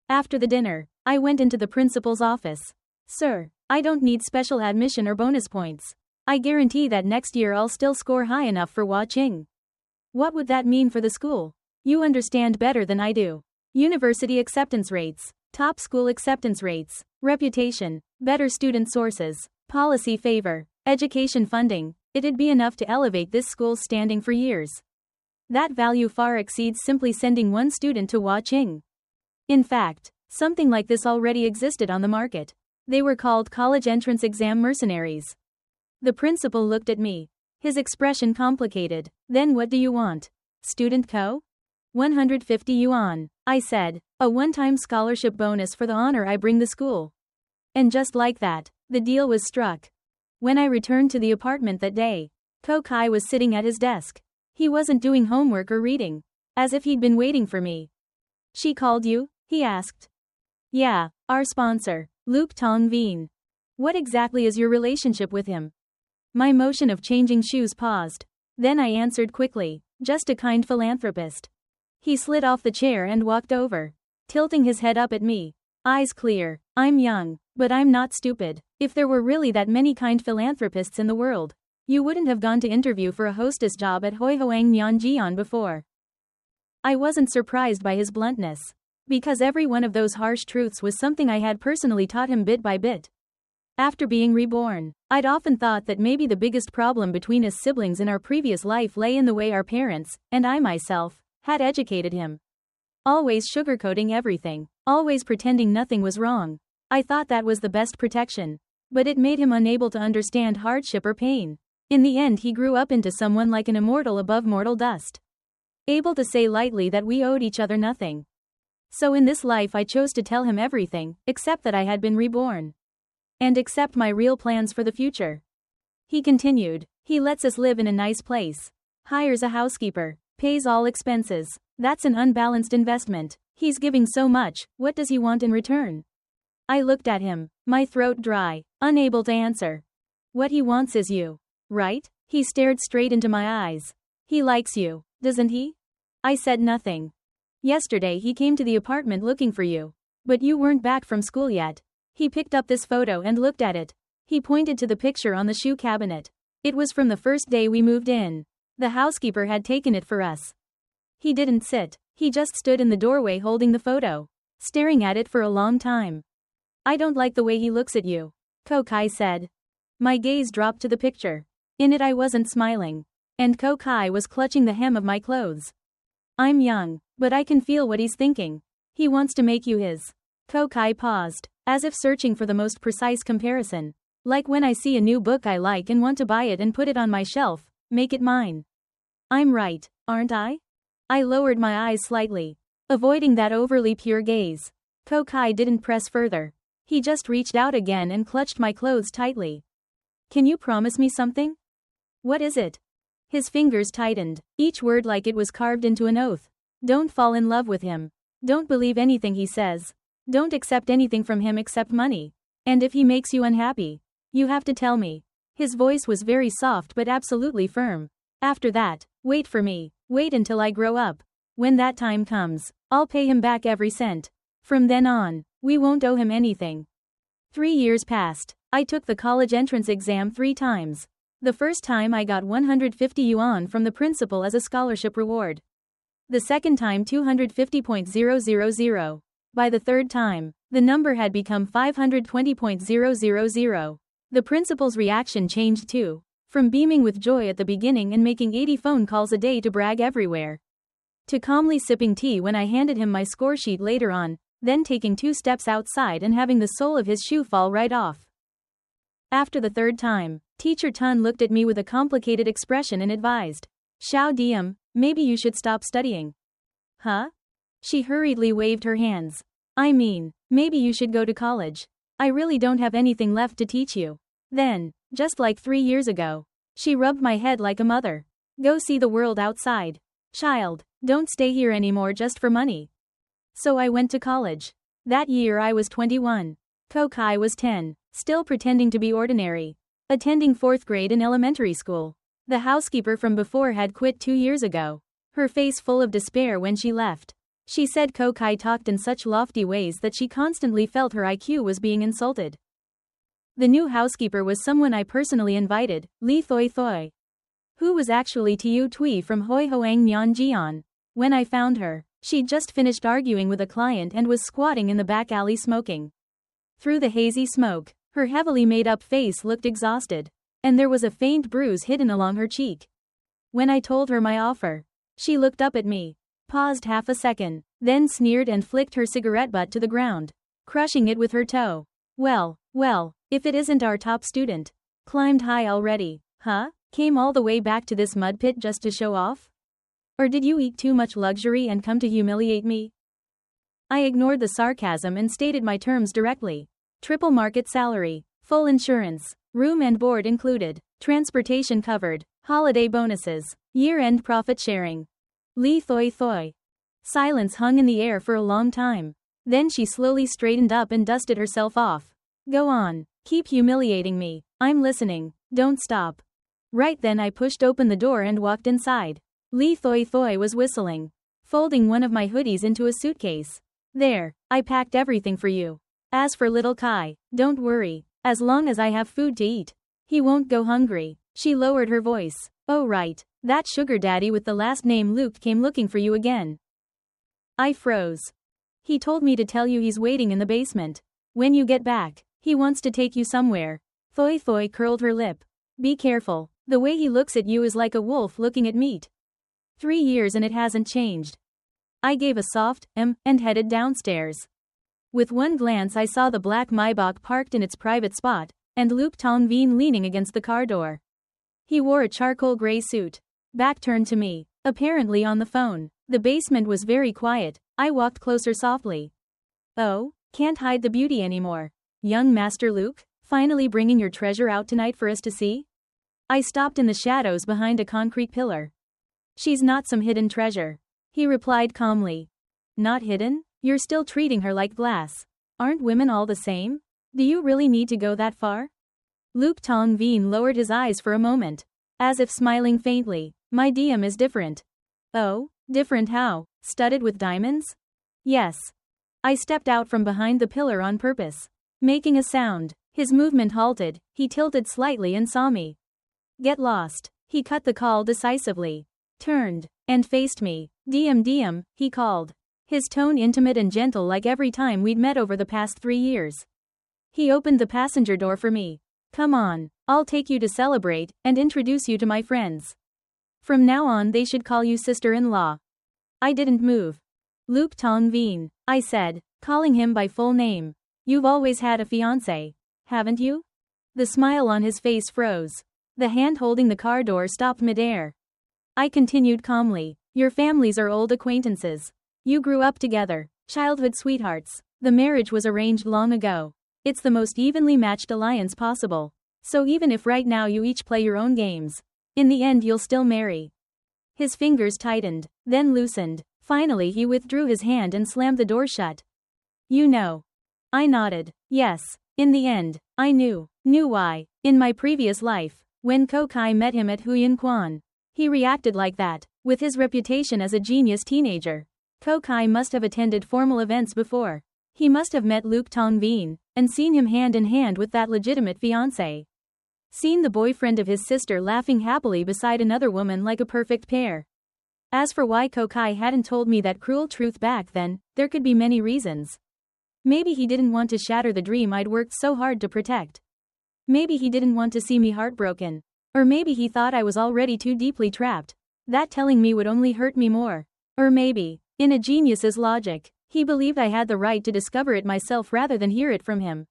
S1: After the dinner, I went into the principal's office. Sir, I don't need special admission or bonus points. I guarantee that next year I'll still score high enough for Hua Qing. What would that mean for the school? You understand better than I do. University acceptance rates, top school acceptance rates, reputation, better student sources, policy favor, education funding. It'd be enough to elevate this school's standing for years. That value far exceeds simply sending one student to Hua Qing. In fact, something like this already existed on the market. They were called college entrance exam mercenaries. The principal looked at me. His expression complicated. Then what do you want? Student co? 150 yuan, I said, a one-time scholarship bonus for the honor I bring the school. And just like that, the deal was struck. When I returned to the apartment that day, Ko Kai was sitting at his desk. He wasn't doing homework or reading, as if he'd been waiting for me. She called you? He asked. Yeah, our sponsor, Luke Tong Vien. What exactly is your relationship with him? My motion of changing shoes paused. Then I answered quickly, just a kind philanthropist. He slid off the chair and walked over, tilting his head up at me. Eyes clear. I'm young, but I'm not stupid. If there were really that many kind philanthropists in the world, you wouldn't have gone to interview for a hostess job at Hoi Hoang Nyanjian before. I wasn't surprised by his bluntness, because every one of those harsh truths was something I had personally taught him bit by bit. After being reborn, I'd often thought that maybe the biggest problem between us siblings in our previous life lay in the way our parents, and I myself, had educated him. Always sugarcoating everything, always pretending nothing was wrong. I thought that was the best protection, but it made him unable to understand hardship or pain. In the end, he grew up into someone like an immortal above mortal dust, able to say lightly that we owed each other nothing. So in this life I chose to tell him everything, except that I had been reborn. And accept my real plans for the future. He continued, he lets us live in a nice place, hires a housekeeper, pays all expenses. That's an unbalanced investment. He's giving so much, what does he want in return? I looked at him, my throat dry, unable to answer. What he wants is you, right? He stared straight into my eyes. He likes you, doesn't he? I said nothing. Yesterday he came to the apartment looking for you. But you weren't back from school yet. He picked up this photo and looked at it. He pointed to the picture on the shoe cabinet. It was from the first day we moved in. The housekeeper had taken it for us. He didn't sit. He just stood in the doorway holding the photo, staring at it for a long time. I don't like the way he looks at you, Ko Kai said. My gaze dropped to the picture. In it I wasn't smiling. And Ko Kai was clutching the hem of my clothes. I'm young, but I can feel what he's thinking. He wants to make you his. Ko Kai paused, as if searching for the most precise comparison. Like when I see a new book I like and want to buy it and put it on my shelf, make it mine. I'm right, aren't I? I lowered my eyes slightly, avoiding that overly pure gaze. Ko Kai didn't press further. He just reached out again and clutched my clothes tightly. Can you promise me something? What is it? His fingers tightened, each word like it was carved into an oath. Don't fall in love with him. Don't believe anything he says. Don't accept anything from him except money. And if he makes you unhappy, you have to tell me. His voice was very soft but absolutely firm. After that, wait for me. Wait until I grow up. When that time comes, I'll pay him back every cent. From then on, we won't owe him anything. 3 years passed. I took the college entrance exam 3 times. The first time I got 150 yuan from the principal as a scholarship reward. The second time 250.000. By the third time, the number had become 520.000. The principal's reaction changed too. From beaming with joy at the beginning and making 80 phone calls a day to brag everywhere, to calmly sipping tea when I handed him my score sheet later on, then taking 2 steps outside and having the sole of his shoe fall right off. After the third time, Teacher Tun looked at me with a complicated expression and advised, Xiao Diem, maybe you should stop studying. Huh? She hurriedly waved her hands. I mean, maybe you should go to college. I really don't have anything left to teach you. Then, just like 3 years ago, she rubbed my head like a mother. Go see the world outside. Child, don't stay here anymore just for money. So I went to college. That year I was 21. Ko Kai was 10, still pretending to be ordinary, attending 4th grade in elementary school. The housekeeper from before had quit 2 years ago, her face full of despair when she left. She said Ko Kai talked in such lofty ways that she constantly felt her IQ was being insulted. The new housekeeper was someone I personally invited, Lee Thoi Thoi, who was actually Tiu Tui from Hoi Hoang Nyan Jian. When I found her, she'd just finished arguing with a client and was squatting in the back alley smoking. Through the hazy smoke, her heavily made-up face looked exhausted, and there was a faint bruise hidden along her cheek. When I told her my offer, she looked up at me, paused half a second, then sneered and flicked her cigarette butt to the ground, crushing it with her toe. Well, if it isn't our top student. Climbed high already, huh? Came all the way back to this mud pit just to show off? Or did you eat too much luxury and come to humiliate me? I ignored the sarcasm and stated my terms directly. Triple market salary, full insurance, room and board included, transportation covered, holiday bonuses, year-end profit sharing. Lee Thoi Thoi. Silence hung in the air for a long time. Then she slowly straightened up and dusted herself off. Go on, keep humiliating me, I'm listening, don't stop. Right then I pushed open the door and walked inside. Lee Thoi Thoi was whistling, folding one of my hoodies into a suitcase. There, I packed everything for you. As for little Kai, don't worry, as long as I have food to eat, he won't go hungry. She lowered her voice. Oh right, that sugar daddy with the last name Luke came looking for you again. I froze. He told me to tell you he's waiting in the basement. When you get back, he wants to take you somewhere. Thoi Thoi curled her lip. Be careful, the way he looks at you is like a wolf looking at meat. 3 years and it hasn't changed. I gave a soft and headed downstairs. With one glance I saw the black Maybach parked in its private spot, and Luke Tong Vien leaning against the car door. He wore a charcoal gray suit, back turned to me, apparently on the phone. The basement was very quiet. I walked closer softly. Oh, can't hide the beauty anymore. Young Master Luke, finally bringing your treasure out tonight for us to see? I stopped in the shadows behind a concrete pillar. She's not some hidden treasure, he replied calmly. Not hidden? You're still treating her like glass. Aren't women all the same? Do you really need to go that far? Luke Tong Vien lowered his eyes for a moment, as if smiling faintly. My DM is different. Oh, different how? Studded with diamonds? Yes. I stepped out from behind the pillar on purpose, making a sound. His movement halted, he tilted slightly and saw me. Get lost. He cut the call decisively, turned, and faced me. DM, he called. His tone intimate and gentle like every time we'd met over the past 3 years. He opened the passenger door for me. Come on, I'll take you to celebrate, and introduce you to my friends. From now on they should call you sister-in-law. I didn't move. Luke Tong Vien, I said, calling him by full name. You've always had a fiancé, haven't you? The smile on his face froze. The hand holding the car door stopped midair. I continued calmly. Your families are old acquaintances. You grew up together, childhood sweethearts. The marriage was arranged long ago. It's the most evenly matched alliance possible. So even if right now you each play your own games, in the end you'll still marry. His fingers tightened, then loosened. Finally he withdrew his hand and slammed the door shut. You know. I nodded. Yes. In the end, I knew. Knew why. In my previous life, when Ko Kai met him at Huyan Quan, he reacted like that. With his reputation as a genius teenager, Ko Kai must have attended formal events before. He must have met Luke Tong Vien, and seen him hand in hand with that legitimate fiancé. Seen the boyfriend of his sister laughing happily beside another woman like a perfect pair. As for why Ko Kai hadn't told me that cruel truth back then, there could be many reasons. Maybe he didn't want to shatter the dream I'd worked so hard to protect. Maybe he didn't want to see me heartbroken. Or maybe he thought I was already too deeply trapped. That telling me would only hurt me more. Or maybe, in a genius's logic, he believed I had the right to discover it myself rather than hear it from him.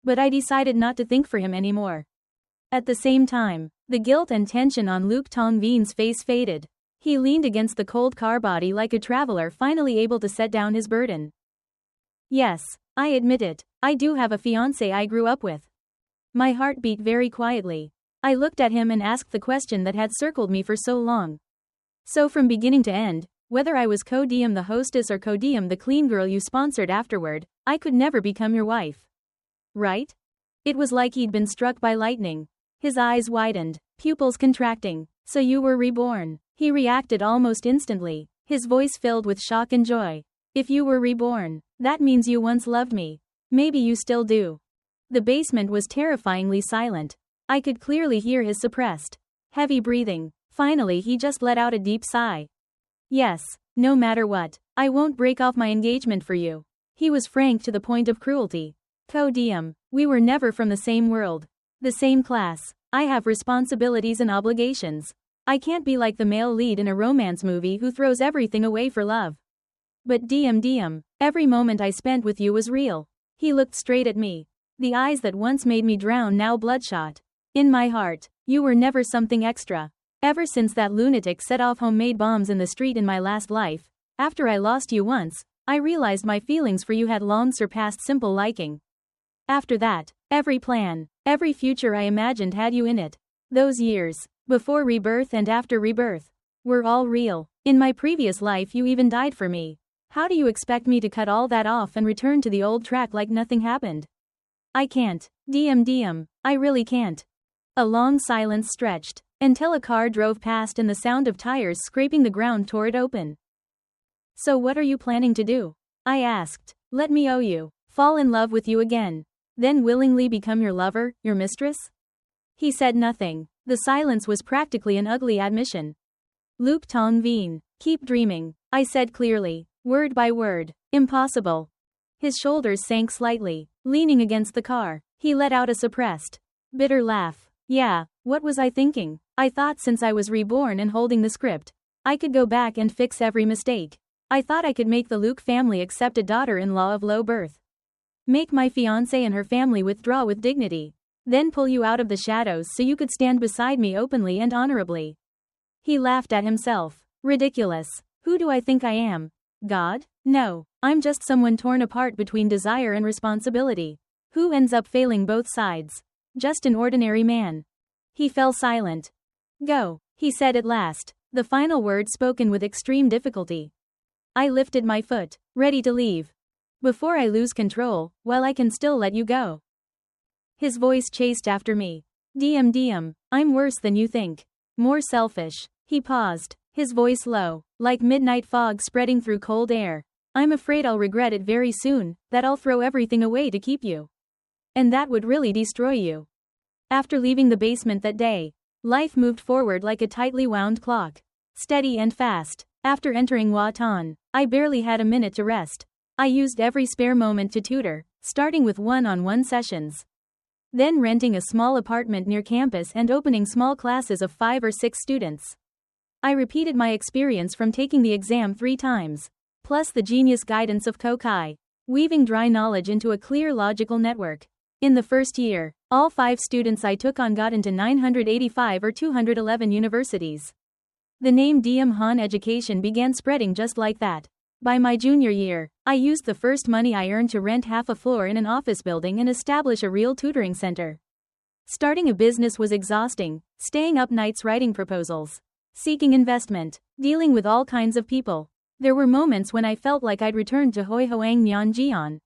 S1: But I decided not to think for him anymore. At the same time, the guilt and tension on Luke Tong Vien's face faded. He leaned against the cold car body like a traveler finally able to set down his burden. Yes, I admit it, I do have a fiancé I grew up with. My heart beat very quietly. I looked at him and asked the question that had circled me for so long. So from beginning to end, whether I was co-DM the hostess or co-DM the clean girl you sponsored afterward, I could never become your wife. Right? It was like he'd been struck by lightning. His eyes widened, pupils contracting. So you were reborn. He reacted almost instantly, his voice filled with shock and joy. If you were reborn, that means you once loved me. Maybe you still do. The basement was terrifyingly silent. I could clearly hear his suppressed, heavy breathing. Finally, he just let out a deep sigh. Yes, no matter what, I won't break off my engagement for you. He was frank to the point of cruelty. Co-DM, we were never from the same world, the same class. I have responsibilities and obligations. I can't be like the male lead in a romance movie who throws everything away for love. But DM, every moment I spent with you was real. He looked straight at me. The eyes that once made me drown now bloodshot. In my heart, you were never something extra. Ever since that lunatic set off homemade bombs in the street in my last life, after I lost you once, I realized my feelings for you had long surpassed simple liking. After that, every plan, every future I imagined had you in it. Those years, before rebirth and after rebirth, were all real. In my previous life you even died for me. How do you expect me to cut all that off and return to the old track like nothing happened? I can't. DM, I really can't. A long silence stretched, until a car drove past and the sound of tires scraping the ground tore it open. So what are you planning to do? I asked. Let me owe you. Fall in love with you again. Then willingly become your lover, your mistress? He said nothing. The silence was practically an ugly admission. Luke Tong Veen. Keep dreaming, I said clearly, word by word. Impossible. His shoulders sank slightly. Leaning against the car, he let out a suppressed, bitter laugh. Yeah, what was I thinking? I thought since I was reborn and holding the script, I could go back and fix every mistake. I thought I could make the Luke family accept a daughter-in-law of low birth. Make my fiancé and her family withdraw with dignity. Then pull you out of the shadows so you could stand beside me openly and honorably. He laughed at himself. Ridiculous. Who do I think I am? God? No, I'm just someone torn apart between desire and responsibility. Who ends up failing both sides? Just an ordinary man. He fell silent. Go, he said at last, the final word spoken with extreme difficulty. I lifted my foot, ready to leave. Before I lose control, while I can still let you go. His voice chased after me. DM, I'm worse than you think. More selfish. He paused, his voice low, like midnight fog spreading through cold air. I'm afraid I'll regret it very soon, that I'll throw everything away to keep you. And that would really destroy you. After leaving the basement that day, life moved forward like a tightly wound clock. Steady and fast. After entering Watan, I barely had a minute to rest. I used every spare moment to tutor, starting with one-on-one sessions. Then renting a small apartment near campus and opening small classes of 5 or 6 students. I repeated my experience from taking the exam 3 times, plus the genius guidance of Kokai, weaving dry knowledge into a clear logical network. In the first year, all 5 students I took on got into 985 or 211 universities. The name DM Han Education began spreading just like that. By my junior year, I used the first money I earned to rent half a floor in an office building and establish a real tutoring center. Starting a business was exhausting, staying up nights writing proposals, seeking investment, dealing with all kinds of people. There were moments when I felt like I'd returned to Hoi Hoang Nyan Jian,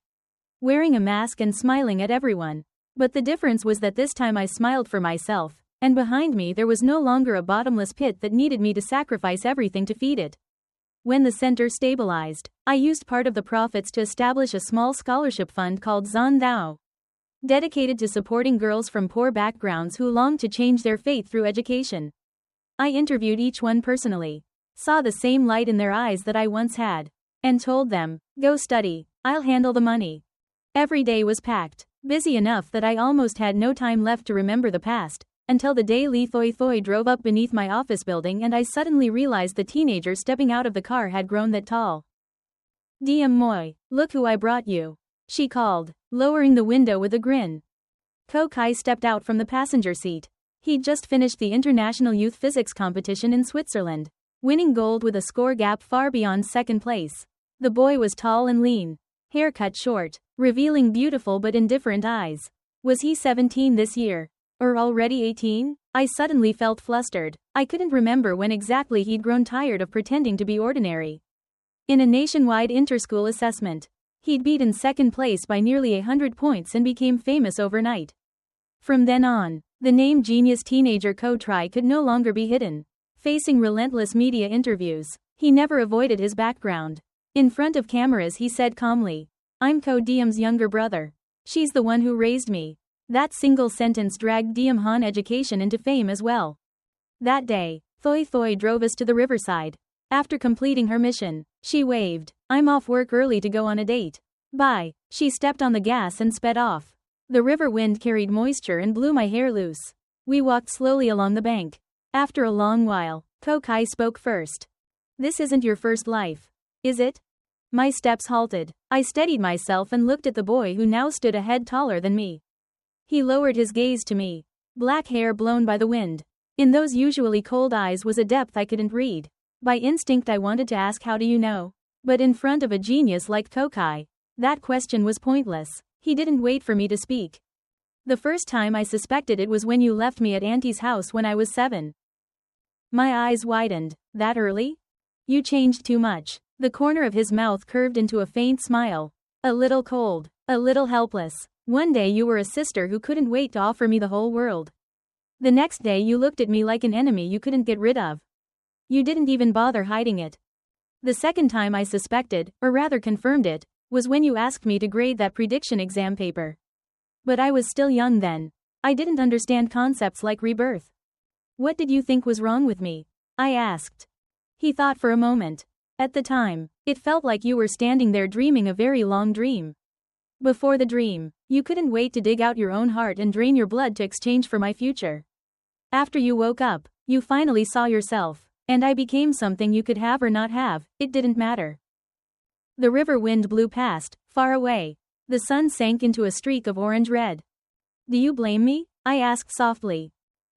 S1: wearing a mask and smiling at everyone. But the difference was that this time I smiled for myself, and behind me there was no longer a bottomless pit that needed me to sacrifice everything to feed it. When the center stabilized, I used part of the profits to establish a small scholarship fund called Zan Dao, dedicated to supporting girls from poor backgrounds who longed to change their fate through education. I interviewed each one personally, saw the same light in their eyes that I once had, and told them, go study, I'll handle the money. Every day was packed, busy enough that I almost had no time left to remember the past, until the day Li Thoi Thoi drove up beneath my office building and I suddenly realized the teenager stepping out of the car had grown that tall. DM Moi, look who I brought you, she called, lowering the window with a grin. Ko Kai stepped out from the passenger seat. He'd just finished the International Youth Physics competition in Switzerland, winning gold with a score gap far beyond second place. The boy was tall and lean, hair cut short, revealing beautiful but indifferent eyes. Was he 17 this year? Or already 18? I suddenly felt flustered. I couldn't remember when exactly he'd grown tired of pretending to be ordinary. In a nationwide inter-school assessment, he'd beaten second place by nearly 100 points and became famous overnight. From then on, the name genius teenager Ko Tri could no longer be hidden. Facing relentless media interviews, he never avoided his background. In front of cameras he said calmly, I'm Ko Diem's younger brother. She's the one who raised me. That single sentence dragged Diem Han education into fame as well. That day, Thoi Thoi drove us to the riverside. After completing her mission, she waved, "I'm off work early to go on a date. Bye." She stepped on the gas and sped off. The river wind carried moisture and blew my hair loose. We walked slowly along the bank. After a long while, Ko Kai spoke first. "This isn't your first life, is it?" My steps halted. I steadied myself and looked at the boy who now stood a head taller than me. He lowered his gaze to me. Black hair blown by the wind. In those usually cold eyes was a depth I couldn't read. By instinct I wanted to ask, "How do you know?" But in front of a genius like Kokai, that question was pointless. He didn't wait for me to speak. "The first time I suspected it was when you left me at Auntie's house when I was 7. My eyes widened. "That early? You changed too much." The corner of his mouth curved into a faint smile. "A little cold. A little helpless. One day you were a sister who couldn't wait to offer me the whole world. The next day you looked at me like an enemy you couldn't get rid of. You didn't even bother hiding it. The second time I suspected, or rather confirmed it, was when you asked me to grade that prediction exam paper. But I was still young then. I didn't understand concepts like rebirth." "What did you think was wrong with me?" I asked. He thought for a moment. "At the time, it felt like you were standing there dreaming a very long dream. Before the dream, you couldn't wait to dig out your own heart and drain your blood to exchange for my future. After you woke up, you finally saw yourself. And I became something you could have or not have, it didn't matter." The river wind blew past, far away. The sun sank into a streak of orange-red. "Do you blame me?" I asked softly.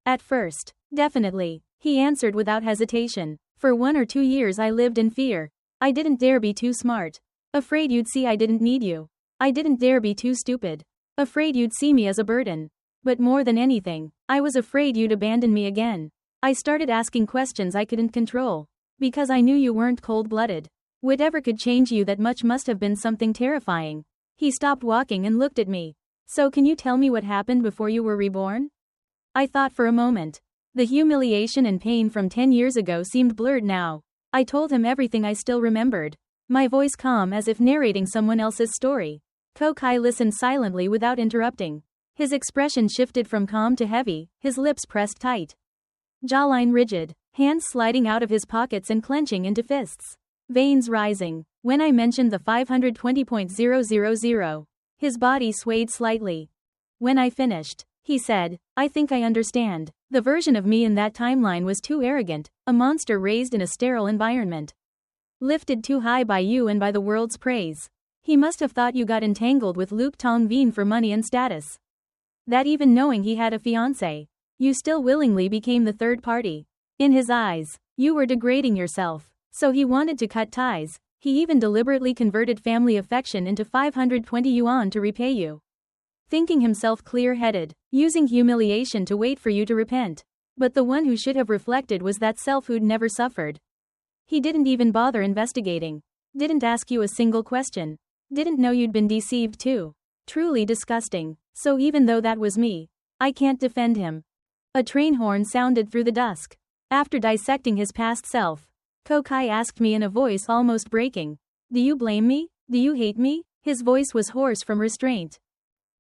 S1: "At first, definitely," he answered without hesitation. "For 1 or 2 years I lived in fear. I didn't dare be too smart. Afraid you'd see I didn't need you. I didn't dare be too stupid. Afraid you'd see me as a burden. But more than anything, I was afraid you'd abandon me again. I started asking questions I couldn't control. Because I knew you weren't cold-blooded. Whatever could change you that much must have been something terrifying." He stopped walking and looked at me. "So can you tell me what happened before you were reborn?" I thought for a moment. The humiliation and pain from 10 years ago seemed blurred now. I told him everything I still remembered. My voice calm as if narrating someone else's story. Kokai listened silently without interrupting. His expression shifted from calm to heavy, his lips pressed tight. Jawline rigid, hands sliding out of his pockets and clenching into fists. Veins rising. When I mentioned the 520.000, his body swayed slightly. When I finished, he said, "I think I understand. The version of me in that timeline was too arrogant, a monster raised in a sterile environment. Lifted too high by you and by the world's praise. He must have thought you got entangled with Luke Tong Veen for money and status. That even knowing he had a fiancé, you still willingly became the third party. In his eyes, you were degrading yourself. So he wanted to cut ties. He even deliberately converted family affection into 520 yuan to repay you. Thinking himself clear-headed, using humiliation to wait for you to repent. But the one who should have reflected was that self who'd never suffered. He didn't even bother investigating. Didn't ask you a single question. Didn't know you'd been deceived too. Truly disgusting. So even though that was me, I can't defend him." A train horn sounded through the dusk. After dissecting his past self, Kokai asked me in a voice almost breaking, "Do you blame me? Do you hate me?" His voice was hoarse from restraint.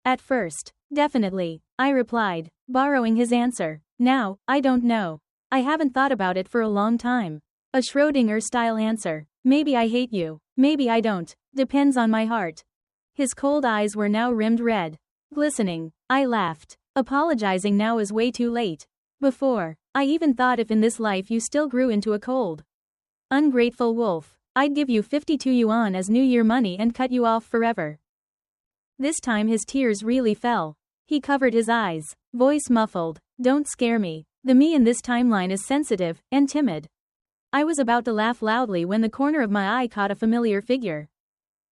S1: "At first, definitely," I replied, borrowing his answer. "Now, I don't know. I haven't thought about it for a long time. A Schrödinger-style answer. Maybe I hate you. Maybe I don't. Depends on my heart." His cold eyes were now rimmed red. Glistening. I laughed. "Apologizing now is way too late. Before, I even thought if in this life you still grew into a cold, ungrateful wolf, I'd give you 52 yuan as New Year money and cut you off forever." This time his tears really fell. He covered his eyes, voice muffled. "Don't scare me. The me in this timeline is sensitive and timid." I was about to laugh loudly when the corner of my eye caught a familiar figure.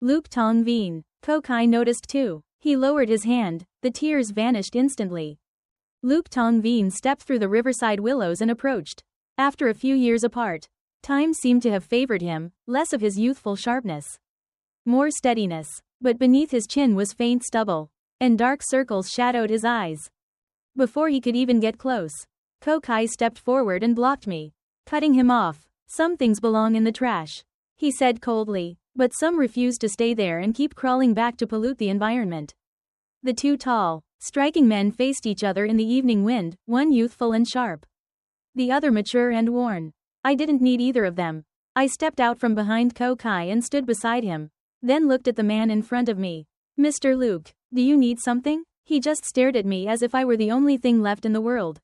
S1: Luke Tong Veen. Kokai noticed too. He lowered his hand, the tears vanished instantly. Luke Tong Veen stepped through the riverside willows and approached. After a few years apart, time seemed to have favored him, less of his youthful sharpness, more steadiness. But beneath his chin was faint stubble, and dark circles shadowed his eyes. Before he could even get close, Kokai stepped forward and blocked me, cutting him off. "Some things belong in the trash," he said coldly, "but some refuse to stay there and keep crawling back to pollute the environment. The two tall, striking men faced each other in the evening wind, one youthful and sharp, the other mature and worn. I didn't need either of them. I stepped out from behind Kokai and stood beside him, then looked at the man in front of me. Mr. Luke, do you need something? He just stared at me as if I were the only thing left in the world.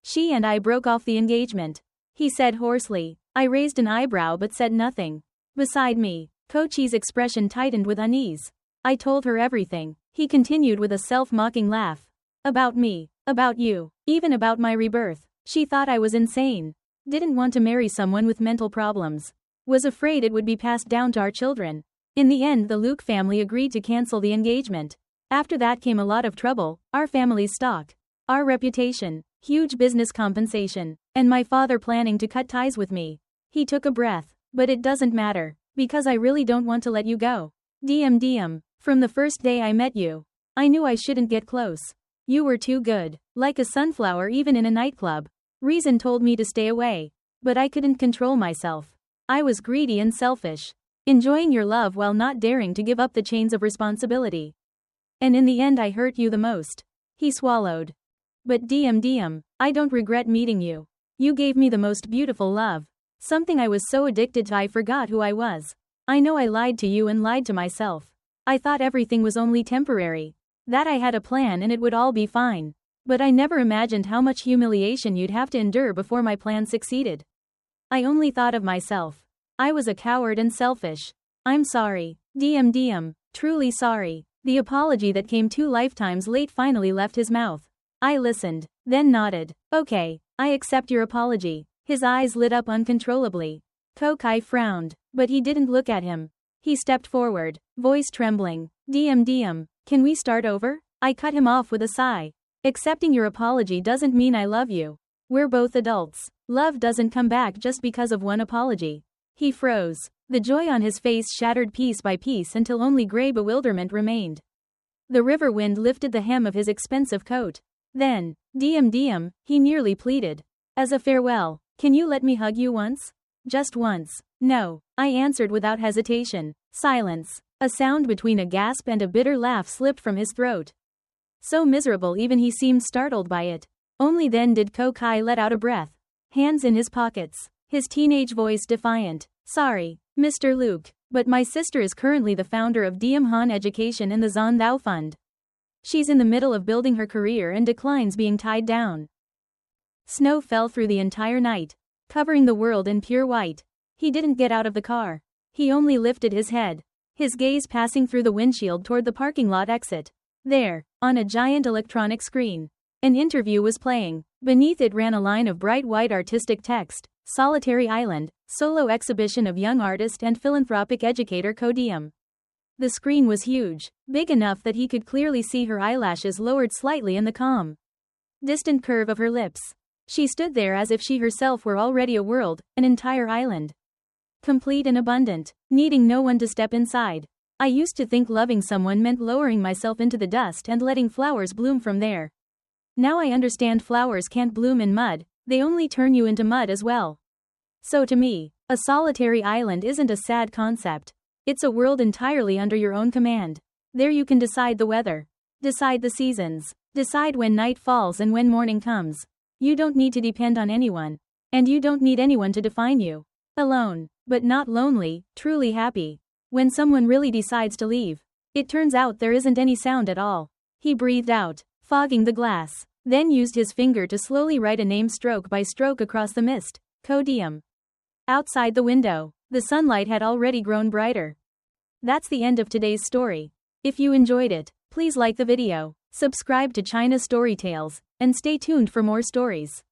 S1: She and I broke off the engagement, he said hoarsely. I raised an eyebrow but said nothing. Beside me, Kochi's expression tightened with unease. I told her everything, he continued with a self-mocking laugh. About me, about you, even about my rebirth. She thought I was insane. Didn't want to marry someone with mental problems. Was afraid it would be passed down to our children. In the end, the Luke family agreed to cancel the engagement. After that came a lot of trouble, our family's stock, our reputation, huge business compensation, and my father planning to cut ties with me. He took a breath. But it doesn't matter, because I really don't want to let you go. DM. From the first day I met you, I knew I shouldn't get close. You were too good, like a sunflower even in a nightclub. Reason told me to stay away, but I couldn't control myself. I was greedy and selfish, enjoying your love while not daring to give up the chains of responsibility. And in the end I hurt you the most. He swallowed. But DM, I don't regret meeting you. You gave me the most beautiful love. Something I was so addicted to I forgot who I was. I know I lied to you and lied to myself. I thought everything was only temporary. That I had a plan and it would all be fine. But I never imagined how much humiliation you'd have to endure before my plan succeeded. I only thought of myself. I was a coward and selfish. I'm sorry. DM, truly sorry. The apology that came 2 lifetimes late finally left his mouth. I listened, then nodded. Okay, I accept your apology. His eyes lit up uncontrollably. Kokai frowned, but he didn't look at him. He stepped forward, voice trembling. DM, can we start over? I cut him off with a sigh. Accepting your apology doesn't mean I love you. We're both adults. Love doesn't come back just because of one apology. He froze. The joy on his face shattered piece by piece until only gray bewilderment remained. The river wind lifted the hem of his expensive coat. Then, DM, he nearly pleaded. As a farewell, can you let me hug you once? Just once. No, I answered without hesitation. Silence. A sound between a gasp and a bitter laugh slipped from his throat. So miserable even he seemed startled by it. Only then did Kokai let out a breath. Hands in his pockets. His teenage voice defiant. Sorry, Mr. Luke, but my sister is currently the founder of DM Han Education and the Zon Thou Fund. She's in the middle of building her career and declines being tied down. Snow fell through the entire night, covering the world in pure white. He didn't get out of the car. He only lifted his head, his gaze passing through the windshield toward the parking lot exit. There, on a giant electronic screen, an interview was playing. Beneath it ran a line of bright white artistic text: Solitary Island, solo exhibition of young artist and philanthropic educator Ko-Diem. The screen was huge, big enough that he could clearly see her eyelashes lowered slightly in the calm, distant curve of her lips. She stood there as if she herself were already a world, an entire island. Complete and abundant, needing no one to step inside. I used to think loving someone meant lowering myself into the dust and letting flowers bloom from there. Now I understand flowers can't bloom in mud, they only turn you into mud as well. So to me, a solitary island isn't a sad concept. It's a world entirely under your own command. There you can decide the weather, decide the seasons, decide when night falls and when morning comes. You don't need to depend on anyone, and you don't need anyone to define you. Alone, but not lonely, truly happy. When someone really decides to leave, it turns out there isn't any sound at all. He breathed out, fogging the glass, then used his finger to slowly write a name stroke by stroke across the mist. Ko-Diem. Outside the window, the sunlight had already grown brighter. That's the end of today's story. If you enjoyed it, please like the video, subscribe to China Story Tales, and stay tuned for more stories.